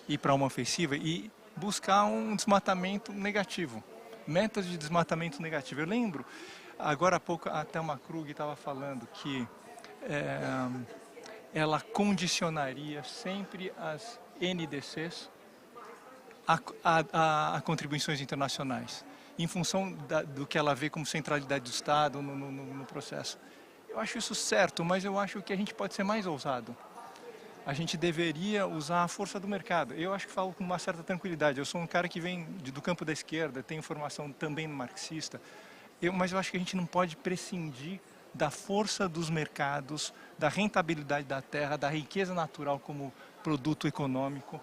ir para uma ofensiva e buscar um desmatamento negativo, metas de desmatamento negativo. Eu lembro, agora há pouco, a Thelma Krug estava falando que ela condicionaria sempre as NDCs a contribuições internacionais, em função do que ela vê como centralidade do Estado no processo. Eu acho isso certo, mas eu acho que a gente pode ser mais ousado. A gente deveria usar a força do mercado. Eu acho que falo com uma certa tranquilidade. Eu sou um cara que vem do campo da esquerda, tenho formação também marxista, mas eu acho que a gente não pode prescindir da força dos mercados, da rentabilidade da terra, da riqueza natural como produto econômico,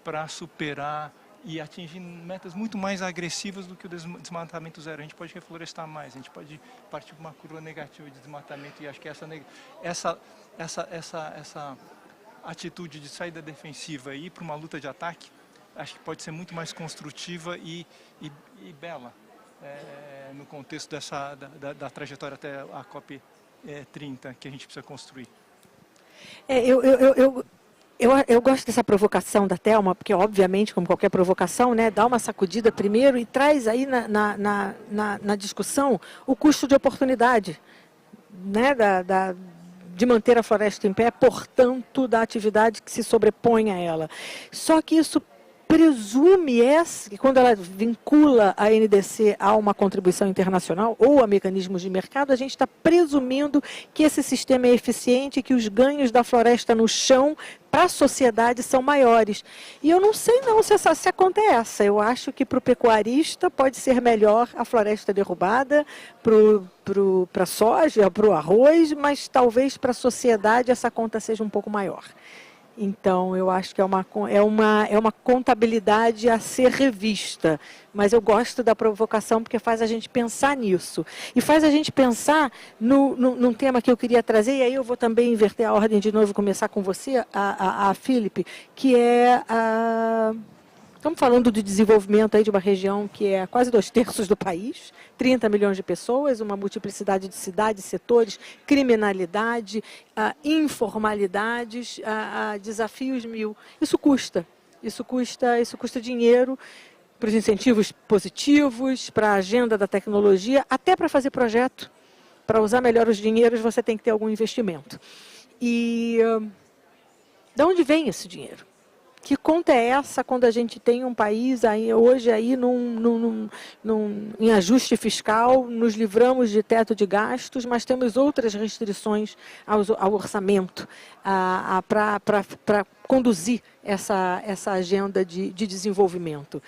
para superar e atingir metas muito mais agressivas do que o desmatamento zero. A gente pode reflorestar mais, a gente pode partir para uma curva negativa de desmatamento, e acho que essa atitude de saída defensiva e ir para uma luta de ataque, acho que pode ser muito mais construtiva e bela no contexto da trajetória até a COP 30 que a gente precisa construir. Eu gosto dessa provocação da Thelma, porque obviamente, como qualquer provocação, né, dá uma sacudida primeiro e traz aí na discussão o custo de oportunidade, né, de manter a floresta em pé, portanto, da atividade que se sobrepõe a ela. Só que isso presume que quando ela vincula a NDC a uma contribuição internacional ou a mecanismos de mercado, a gente está presumindo que esse sistema é eficiente e que os ganhos da floresta no chão para a sociedade são maiores. E eu não sei não se a conta é essa. Eu acho que para o pecuarista pode ser melhor a floresta derrubada, para a soja, para o arroz, mas talvez para a sociedade essa conta seja um pouco maior. Então, eu acho que é uma contabilidade a ser revista, mas eu gosto da provocação porque faz a gente pensar nisso. E faz a gente pensar num tema que eu queria trazer, e aí eu vou também inverter a ordem de novo, começar com você, a Felipe, que é Estamos falando de desenvolvimento aí de uma região que é quase 2/3 do país, 30 milhões de pessoas, uma multiplicidade de cidades, setores, criminalidade, informalidades, desafios mil. Isso custa dinheiro para os incentivos positivos, para a agenda da tecnologia, até para fazer projeto. Para usar melhor os dinheiros, você tem que ter algum investimento. E de onde vem esse dinheiro? Que conta é essa quando a gente tem um país hoje aí em ajuste fiscal, nos livramos de teto de gastos, mas temos outras restrições ao orçamento para conduzir essa agenda de desenvolvimento.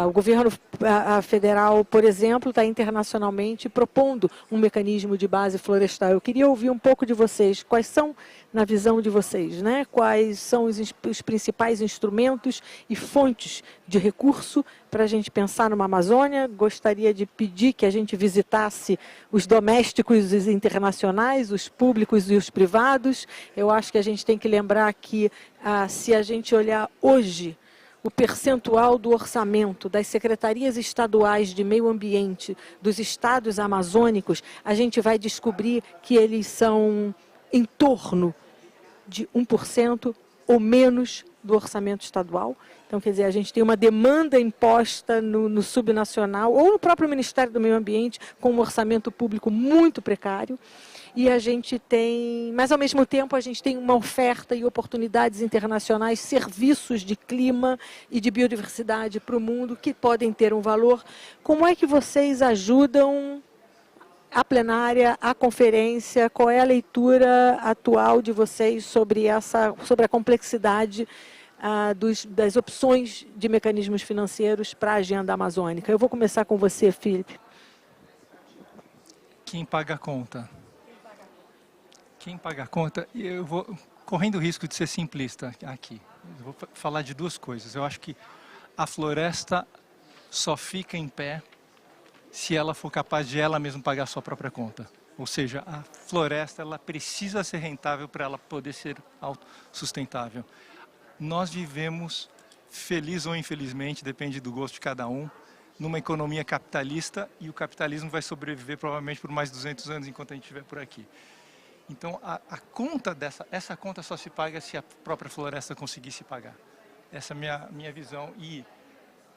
O governo federal, por exemplo, está internacionalmente propondo um mecanismo de base florestal. Eu queria ouvir um pouco de vocês. Quais são, na visão de vocês, né? Quais são os principais instrumentos e fontes de recurso para a gente pensar numa Amazônia? Gostaria de pedir que a gente visitasse os domésticos e os internacionais, os públicos e os privados. Eu acho que a gente tem que lembrar que, se a gente olhar hoje o percentual do orçamento das secretarias estaduais de meio ambiente dos estados amazônicos, a gente vai descobrir que eles são em torno de 1% ou menos do orçamento estadual. Então, quer dizer, a gente tem uma demanda imposta no subnacional ou no próprio Ministério do Meio Ambiente com um orçamento público muito precário. E a gente tem, mas ao mesmo tempo a gente tem uma oferta e oportunidades internacionais, serviços de clima e de biodiversidade para o mundo que podem ter um valor. Como é que vocês ajudam a plenária, a conferência? Qual é a leitura atual de vocês sobre a complexidade das opções de mecanismos financeiros para a agenda amazônica? Eu vou começar com você, Felipe. Quem paga a conta? Quem paga a conta? Eu vou correndo o risco de ser simplista aqui. Eu vou falar de duas coisas. Eu acho que a floresta só fica em pé se ela for capaz de ela mesma pagar a sua própria conta. Ou seja, a floresta ela precisa ser rentável para ela poder ser autossustentável. Nós vivemos, feliz ou infelizmente, depende do gosto de cada um, numa economia capitalista, e o capitalismo vai sobreviver provavelmente por mais 200 anos enquanto a gente estiver por aqui. Então, essa conta só se paga se a própria floresta conseguir se pagar. Essa é a minha visão. E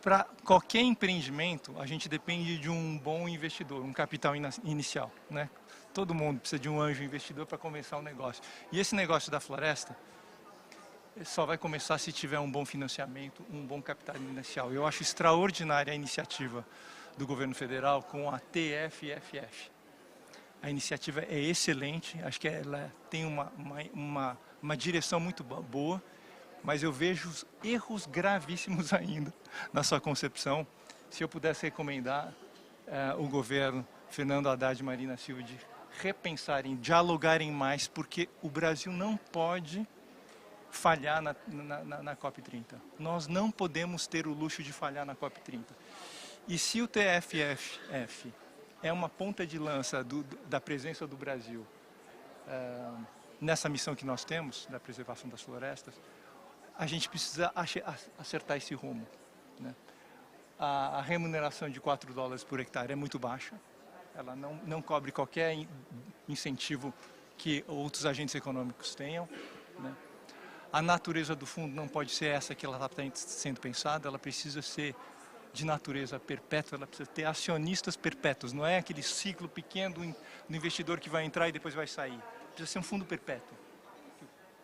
para qualquer empreendimento, a gente depende de um bom investidor, um capital inicial, né? Todo mundo precisa de um anjo investidor para começar um negócio. E esse negócio da floresta só vai começar se tiver um bom financiamento, um bom capital inicial. Eu acho extraordinária a iniciativa do governo federal com a TFFF. A iniciativa é excelente, acho que ela tem uma direção muito boa, mas eu vejo erros gravíssimos ainda na sua concepção. Se eu pudesse recomendar o governo Fernando Haddad e Marina Silva de repensarem, dialogarem mais, porque o Brasil não pode falhar na COP30. Nós não podemos ter o luxo de falhar na COP30. E se o TFFF é uma ponta de lança da presença do Brasil nessa missão que nós temos, da preservação das florestas, a gente precisa acertar esse rumo, né? A remuneração de $4 por hectare é muito baixa, ela não cobre qualquer incentivo que outros agentes econômicos tenham, né? A natureza do fundo não pode ser essa que ela está sendo pensada, ela precisa ser de natureza perpétua, ela precisa ter acionistas perpétuos, não é aquele ciclo pequeno do investidor que vai entrar e depois vai sair. Precisa ser um fundo perpétuo,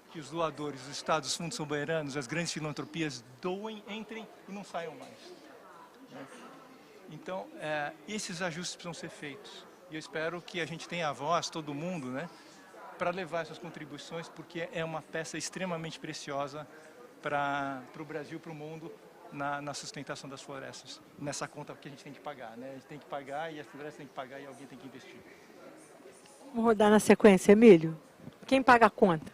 que os doadores, os estados, os fundos soberanos, as grandes filantropias doem, entrem e não saiam mais, né? Então, esses ajustes precisam ser feitos. E eu espero que a gente tenha a voz, todo mundo, né, para levar essas contribuições, porque é uma peça extremamente preciosa para o Brasil, para o mundo, na sustentação das florestas, nessa conta que a gente tem que pagar, né? A gente tem que pagar e a floresta tem que pagar e alguém tem que investir. Vamos rodar na sequência, Emílio. Quem paga a conta?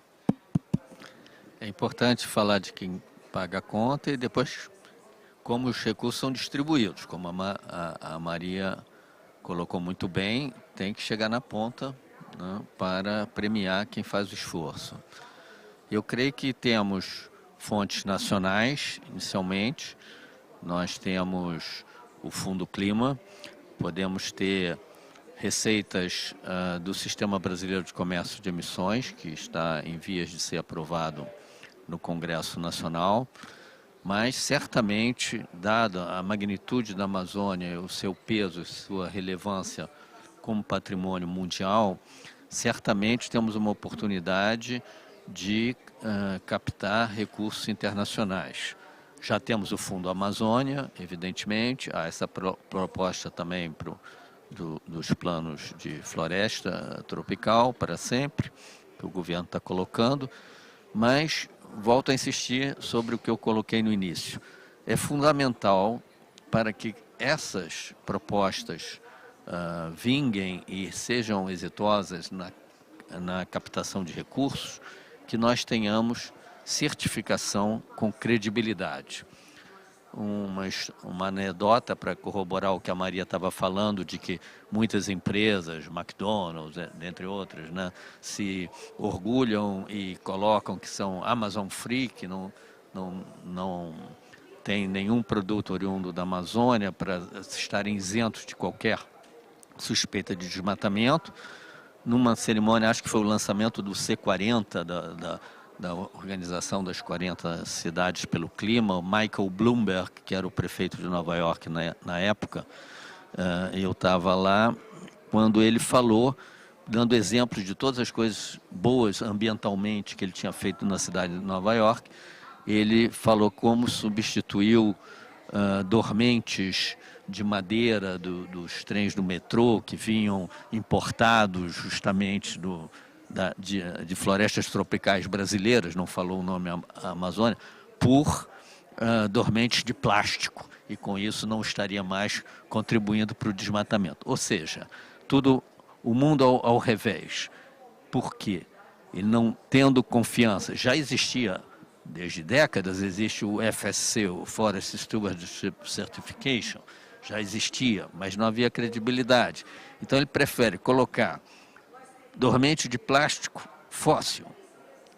É importante falar de quem paga a conta e depois como os recursos são distribuídos. Como a Maria colocou muito bem, tem que chegar na ponta, né, para premiar quem faz o esforço. Eu creio que temos fontes nacionais, inicialmente, nós temos o Fundo Clima, podemos ter receitas do Sistema Brasileiro de Comércio de Emissões, que está em vias de ser aprovado no Congresso Nacional, mas certamente, dada a magnitude da Amazônia, o seu peso e sua relevância como patrimônio mundial, certamente temos uma oportunidade de captar recursos internacionais. Já temos o Fundo Amazônia, evidentemente, há essa proposta também dos planos de floresta tropical para sempre, que o governo está colocando, mas volto a insistir sobre o que eu coloquei no início. É fundamental para que essas propostas vinguem e sejam exitosas na captação de recursos, que nós tenhamos certificação com credibilidade. Uma anedota para corroborar o que a Maria estava falando, de que muitas empresas, McDonald's, dentre outras, né, se orgulham e colocam que são Amazon Free, que não tem nenhum produto oriundo da Amazônia, para estarem isentos de qualquer suspeita de desmatamento. Numa cerimônia, acho que foi o lançamento do C40, da Organização das 40 Cidades pelo Clima, o Michael Bloomberg, que era o prefeito de Nova York na época, eu estava lá quando ele falou, dando exemplos de todas as coisas boas ambientalmente que ele tinha feito na cidade de Nova York. Ele falou como substituiu dormentes de madeira dos trens do metrô, que vinham importados justamente de florestas tropicais brasileiras, não falou o nome Amazônia, por dormentes de plástico, e com isso não estaria mais contribuindo para o desmatamento. Ou seja, o mundo ao revés. Por quê? E não tendo confiança, já existia, desde décadas, existe o FSC, o Forest Stewardship Certification, já existia, mas não havia credibilidade. Então ele prefere colocar dormente de plástico fóssil,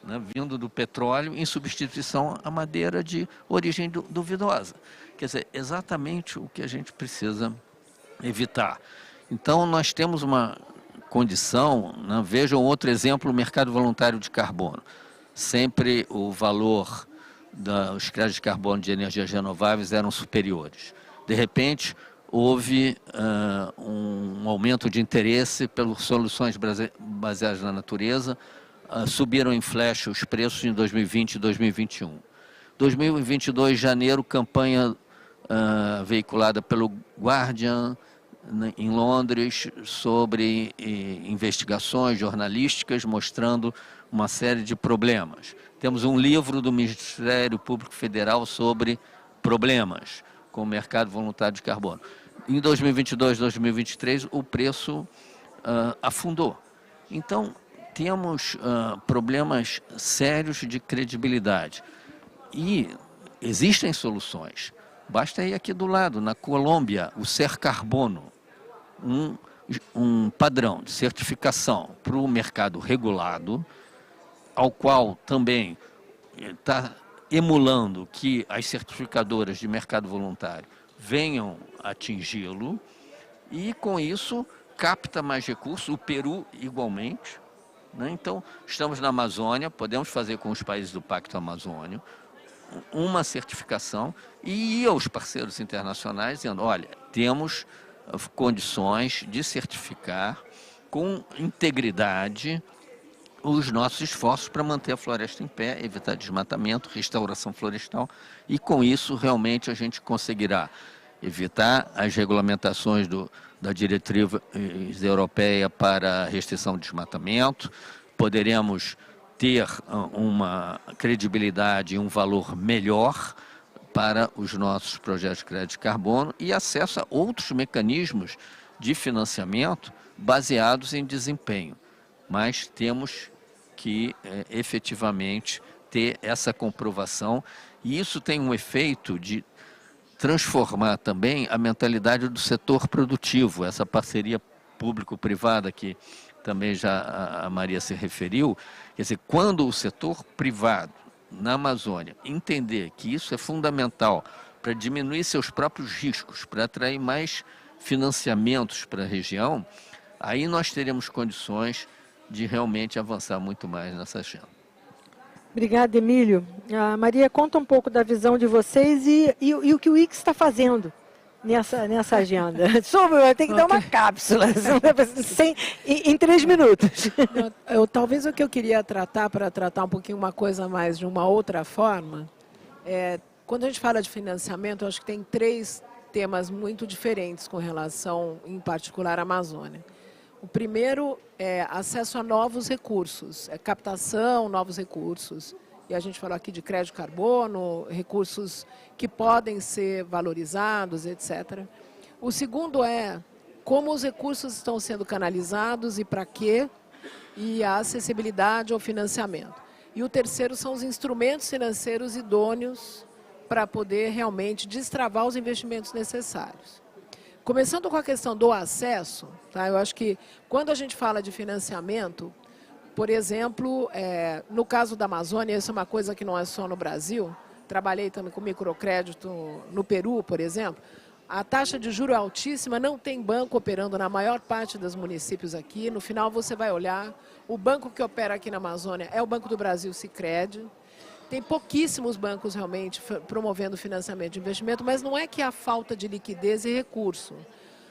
né, vindo do petróleo, em substituição à madeira de origem duvidosa. Quer dizer, exatamente o que a gente precisa evitar. Então nós temos uma condição, né, vejam outro exemplo, o mercado voluntário de carbono. Sempre o valor dos créditos de carbono de energias renováveis eram superiores. De repente, houve um aumento de interesse pelas soluções baseadas na natureza, subiram em flash os preços em 2020 e 2021. 2022, janeiro, campanha veiculada pelo Guardian, em Londres, sobre investigações jornalísticas mostrando uma série de problemas. Temos um livro do Ministério Público Federal sobre problemas com o mercado voluntário de carbono. Em 2022, 2023, o preço afundou. Então, temos problemas sérios de credibilidade. E existem soluções. Basta ir aqui do lado, na Colômbia, o Ser Carbono, um padrão de certificação para o mercado regulado, ao qual também está emulando que as certificadoras de mercado voluntário venham atingi-lo, e com isso capta mais recursos, o Peru igualmente, né? Então, estamos na Amazônia, podemos fazer com os países do Pacto Amazônio uma certificação e ir aos parceiros internacionais dizendo, olha, temos condições de certificar com integridade os nossos esforços para manter a floresta em pé, evitar desmatamento, restauração florestal, e com isso realmente a gente conseguirá evitar as regulamentações da diretriz europeia para restrição de desmatamento, poderemos ter uma credibilidade e um valor melhor para os nossos projetos de crédito de carbono e acesso a outros mecanismos de financiamento baseados em desempenho. Mas temos que efetivamente ter essa comprovação, e isso tem um efeito de transformar também a mentalidade do setor produtivo, essa parceria público-privada que também já a Maria se referiu. Quer dizer, quando o setor privado na Amazônia entender que isso é fundamental para diminuir seus próprios riscos, para atrair mais financiamentos para a região, aí nós teremos condições de realmente avançar muito mais nessa agenda. Obrigada, Emílio. Maria, conta um pouco da visão de vocês e o que o IX está fazendo nessa agenda. Tem que dar uma cápsula, em 3 minutos. Talvez o que eu queria tratar, para tratar um pouquinho uma coisa mais de uma outra forma, quando a gente fala de financiamento, eu acho que tem 3 temas muito diferentes com relação, em particular, à Amazônia. O primeiro é acesso a novos recursos, captação, novos recursos. E a gente falou aqui de crédito de carbono, recursos que podem ser valorizados, etc. O segundo é como os recursos estão sendo canalizados e para quê, e a acessibilidade ao financiamento. E o terceiro são os instrumentos financeiros idôneos para poder realmente destravar os investimentos necessários. Começando com a questão do acesso, tá? Eu acho que quando a gente fala de financiamento, por exemplo, no caso da Amazônia, isso é uma coisa que não é só no Brasil, trabalhei também com microcrédito no Peru, por exemplo, a taxa de juros é altíssima, não tem banco operando na maior parte dos municípios aqui, no final você vai olhar, o banco que opera aqui na Amazônia é o Banco do Brasil, Sicredi. Tem pouquíssimos bancos realmente promovendo financiamento de investimento, mas não é que há falta de liquidez e recurso.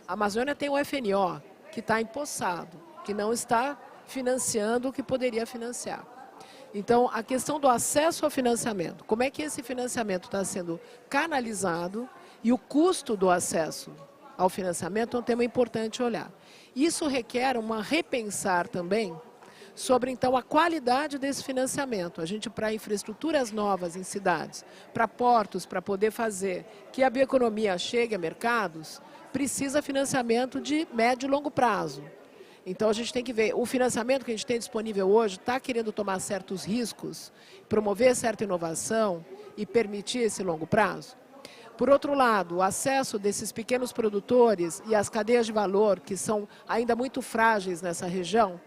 A Amazônia tem o FNO, que está empossado, que não está financiando o que poderia financiar. Então, a questão do acesso ao financiamento, como é que esse financiamento está sendo canalizado e o custo do acesso ao financiamento é um tema importante olhar. Isso requer uma repensar também sobre, então, a qualidade desse financiamento. A gente, para infraestruturas novas em cidades, para portos, para poder fazer que a bioeconomia chegue a mercados, precisa financiamento de médio e longo prazo. Então, a gente tem que ver, o financiamento que a gente tem disponível hoje está querendo tomar certos riscos, promover certa inovação e permitir esse longo prazo? Por outro lado, o acesso desses pequenos produtores e as cadeias de valor, que são ainda muito frágeis nessa região,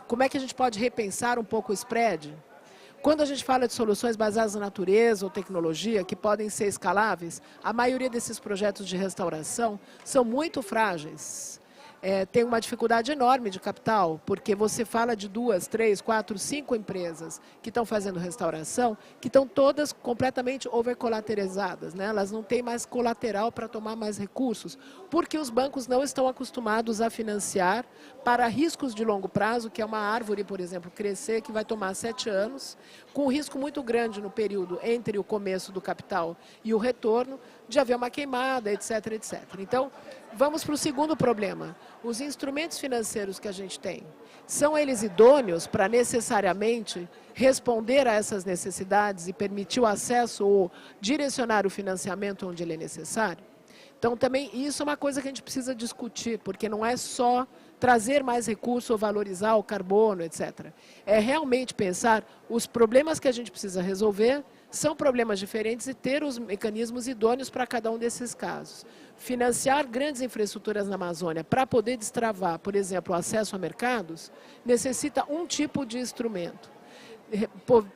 como é que a gente pode repensar um pouco o spread? Quando a gente fala de soluções baseadas na natureza ou tecnologia, que podem ser escaláveis, a maioria desses projetos de restauração são muito frágeis. Tem uma dificuldade enorme de capital, porque você fala de 2, 3, 4, 5 empresas que estão fazendo restauração, que estão todas completamente overcolateralizadas, né? Elas não têm mais colateral para tomar mais recursos, porque os bancos não estão acostumados a financiar para riscos de longo prazo, que é uma árvore, por exemplo, crescer, que vai tomar 7 anos, com um risco muito grande no período entre o começo do capital e o retorno, de haver uma queimada, etc, etc. Então, vamos para o segundo problema. Os instrumentos financeiros que a gente tem, são eles idôneos para necessariamente responder a essas necessidades e permitir o acesso ou direcionar o financiamento onde ele é necessário? Então, também, isso é uma coisa que a gente precisa discutir, porque não é só trazer mais recursos ou valorizar o carbono, etc. É realmente pensar os problemas que a gente precisa resolver, são problemas diferentes e ter os mecanismos idôneos para cada um desses casos. Financiar grandes infraestruturas na Amazônia para poder destravar, por exemplo, o acesso a mercados, necessita um tipo de instrumento.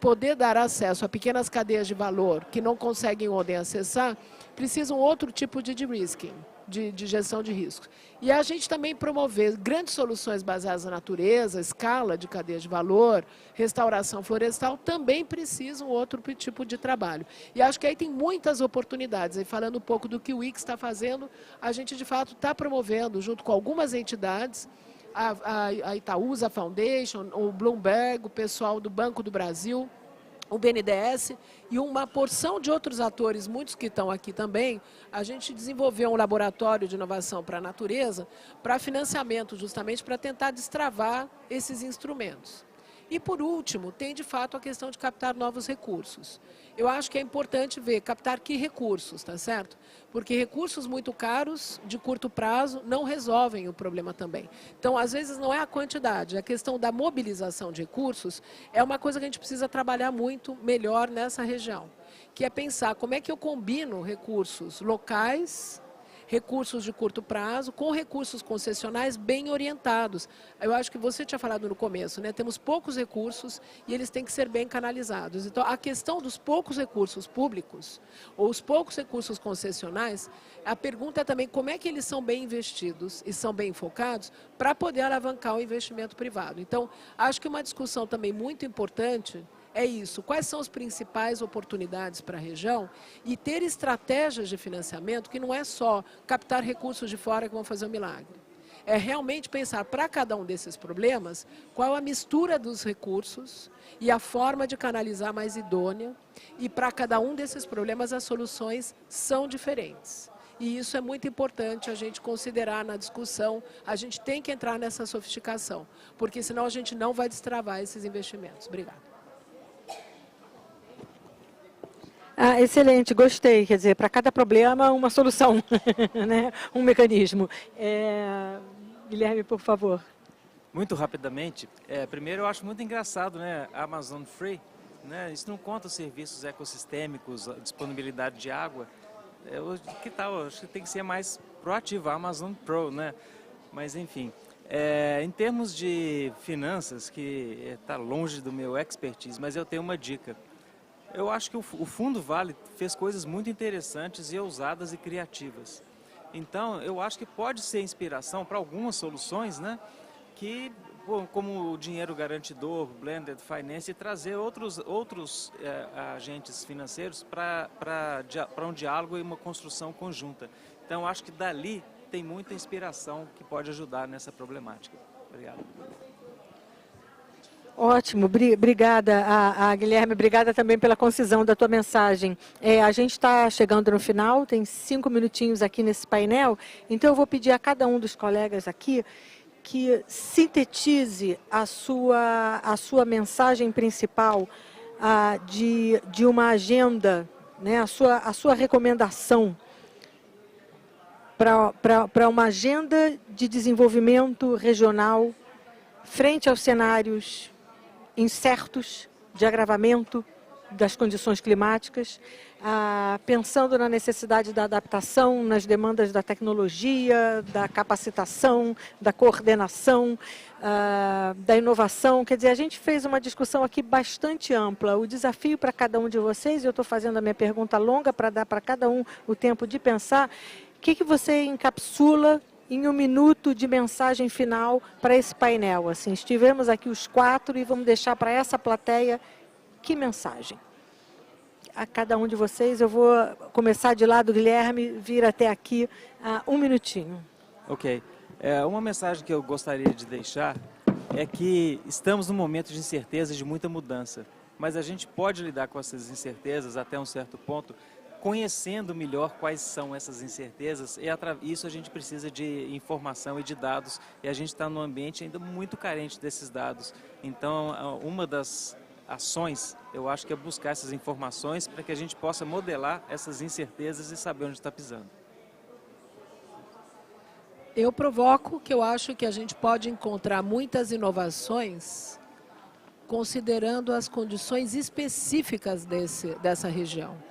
Poder dar acesso a pequenas cadeias de valor que não conseguem ontem acessar, precisa um outro tipo de de-risking, de gestão de riscos. E a gente também promover grandes soluções baseadas na natureza, escala de cadeia de valor, restauração florestal, também precisa um outro tipo de trabalho. E acho que aí tem muitas oportunidades. E falando um pouco do que o IX está fazendo, a gente, de fato, está promovendo, junto com algumas entidades, a Itaúsa Foundation, o Bloomberg, o pessoal do Banco do Brasil, o BNDES e uma porção de outros atores, muitos que estão aqui também, a gente desenvolveu um laboratório de inovação para a natureza, para financiamento, justamente para tentar destravar esses instrumentos. E, por último, tem, de fato, a questão de captar novos recursos. Eu acho que é importante ver, captar que recursos, tá certo? Porque recursos muito caros, de curto prazo, não resolvem o problema também. Então, às vezes, não é a quantidade, a questão da mobilização de recursos é uma coisa que a gente precisa trabalhar muito melhor nessa região, que é pensar como é que eu combino recursos locais, recursos de curto prazo com recursos concessionais bem orientados. Eu acho que você tinha falado no começo, né? Temos poucos recursos e eles têm que ser bem canalizados. Então, a questão dos poucos recursos públicos ou os poucos recursos concessionais, a pergunta é também como é que eles são bem investidos e são bem focados para poder alavancar o investimento privado. Então, acho que uma discussão também muito importante é isso, quais são as principais oportunidades para a região e ter estratégias de financiamento que não é só captar recursos de fora que vão fazer um milagre. É realmente pensar para cada um desses problemas qual a mistura dos recursos e a forma de canalizar mais idônea, e para cada um desses problemas as soluções são diferentes. E isso é muito importante a gente considerar na discussão, a gente tem que entrar nessa sofisticação, porque senão a gente não vai destravar esses investimentos. Obrigada. Excelente, gostei. Quer dizer, para cada problema, uma solução, né? Um mecanismo. Guilherme, por favor. Muito rapidamente, primeiro eu acho muito engraçado, né, a Amazon Free, né, isso não conta os serviços ecossistêmicos, a disponibilidade de água. Que tal? Acho que tem que ser mais proativa, a Amazon Pro, né? Mas enfim, em termos de finanças, que está longe do meu expertise, mas eu tenho uma dica. Eu acho que o Fundo Vale fez coisas muito interessantes e ousadas e criativas. Então, eu acho que pode ser inspiração para algumas soluções, né? Que, como o dinheiro garantidor, blended finance, e trazer outros agentes financeiros para um diálogo e uma construção conjunta. Então, eu acho que dali tem muita inspiração que pode ajudar nessa problemática. Obrigado. Ótimo, obrigada, Guilherme, obrigada também pela concisão da tua mensagem. A gente está chegando no final, tem 5 minutinhos aqui nesse painel, então eu vou pedir a cada um dos colegas aqui que sintetize a sua mensagem principal de uma agenda, né, a sua recomendação para uma agenda de desenvolvimento regional frente aos cenários incertos de agravamento das condições climáticas, pensando na necessidade da adaptação, nas demandas da tecnologia, da capacitação, da coordenação, da inovação. Quer dizer, a gente fez uma discussão aqui bastante ampla. O desafio para cada um de vocês, e eu estou fazendo a minha pergunta longa para dar para cada um o tempo de pensar, o que você encapsula em 1 minuto de mensagem final para esse painel. Assim, estivemos aqui os 4 e vamos deixar para essa plateia que mensagem? A cada um de vocês, eu vou começar de lá do Guilherme, vir até aqui 1 minutinho. Ok. Uma mensagem que eu gostaria de deixar é que estamos num momento de incerteza e de muita mudança, mas a gente pode lidar com essas incertezas até um certo ponto, conhecendo melhor quais são essas incertezas, e isso a gente precisa de informação e de dados, e a gente está num ambiente ainda muito carente desses dados. Então, uma das ações, eu acho que é buscar essas informações para que a gente possa modelar essas incertezas e saber onde está pisando. Eu provoco que eu acho que a gente pode encontrar muitas inovações considerando as condições específicas dessa região.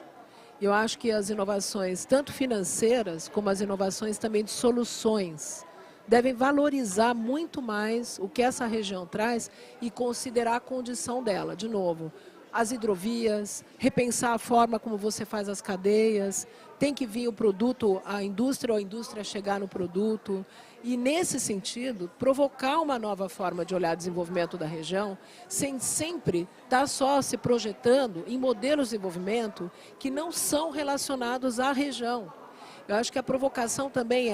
Eu acho que as inovações, tanto financeiras, como as inovações também de soluções, devem valorizar muito mais o que essa região traz e considerar a condição dela. De novo, as hidrovias, repensar a forma como você faz as cadeias, tem que vir o produto, a indústria ou a indústria chegar no produto. E, nesse sentido, provocar uma nova forma de olhar o desenvolvimento da região, sem sempre estar só se projetando em modelos de desenvolvimento que não são relacionados à região. Eu acho que a provocação também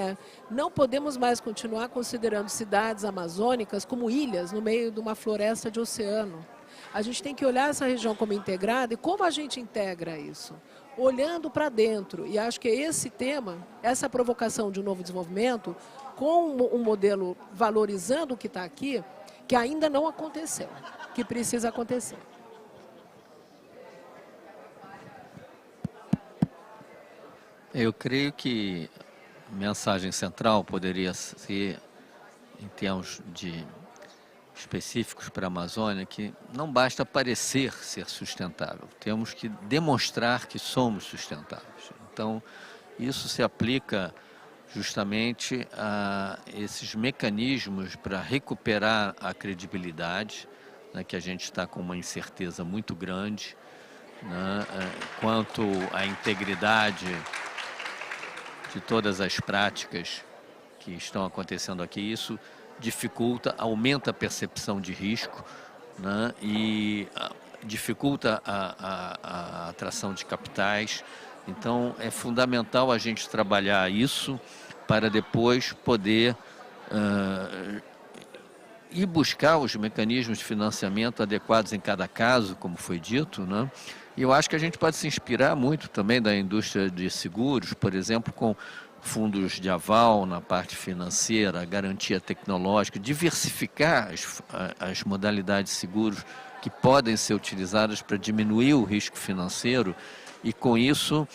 não podemos mais continuar considerando cidades amazônicas como ilhas no meio de uma floresta de oceano. A gente tem que olhar essa região como integrada, e como a gente integra isso? Olhando para dentro. E acho que esse tema, essa provocação de um novo desenvolvimento, com um modelo valorizando o que está aqui, que ainda não aconteceu, que precisa acontecer. Eu creio que a mensagem central poderia ser, em termos específicos para a Amazônia, que não basta parecer ser sustentável, temos que demonstrar que somos sustentáveis. Então, isso se aplica justamente esses mecanismos para recuperar a credibilidade, né, que a gente está com uma incerteza muito grande, né, quanto à integridade de todas as práticas que estão acontecendo aqui. Isso dificulta, aumenta a percepção de risco, né, e dificulta a atração de capitais. Então, é fundamental a gente trabalhar isso para depois poder ir buscar os mecanismos de financiamento adequados em cada caso, como foi dito, né? E eu acho que a gente pode se inspirar muito também da indústria de seguros, por exemplo, com fundos de aval na parte financeira, garantia tecnológica, diversificar as modalidades de seguros que podem ser utilizadas para diminuir o risco financeiro e, com isso,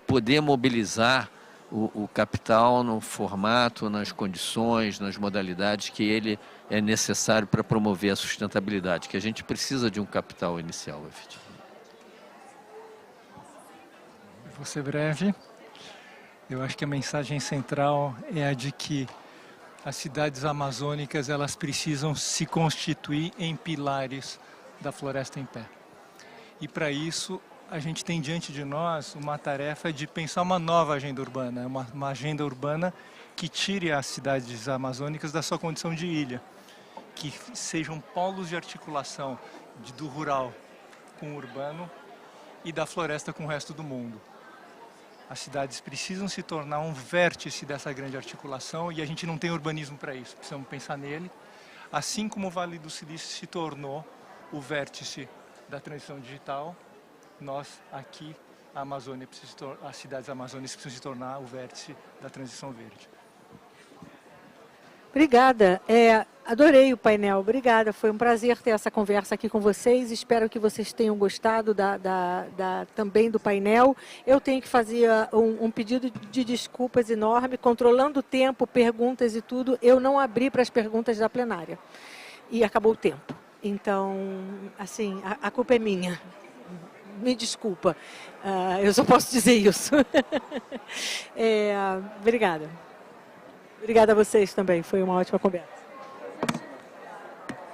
poder mobilizar o capital no formato, nas condições, nas modalidades que ele é necessário para promover a sustentabilidade, que a gente precisa de um capital inicial efetivo. Vou ser breve. Eu acho que a mensagem central é a de que as cidades amazônicas elas precisam se constituir em pilares da floresta em pé. E para isso a gente tem diante de nós uma tarefa de pensar uma nova agenda urbana, uma agenda urbana que tire as cidades amazônicas da sua condição de ilha, que sejam polos de articulação do rural com o urbano e da floresta com o resto do mundo. As cidades precisam se tornar um vértice dessa grande articulação e a gente não tem urbanismo para isso, precisamos pensar nele. Assim como o Vale do Silício se tornou o vértice da transição digital, nós aqui, as cidades amazônicas precisam se tornar o vértice da transição verde. Obrigada. Adorei o painel. Obrigada. Foi um prazer ter essa conversa aqui com vocês. Espero que vocês tenham gostado também do painel. Eu tenho que fazer um pedido de desculpas enorme. Controlando o tempo, perguntas e tudo, eu não abri para as perguntas da plenária. E acabou o tempo. Então, assim, a culpa é minha. Me desculpa. Eu só posso dizer isso. Obrigada. Obrigada a vocês também. Foi uma ótima conversa.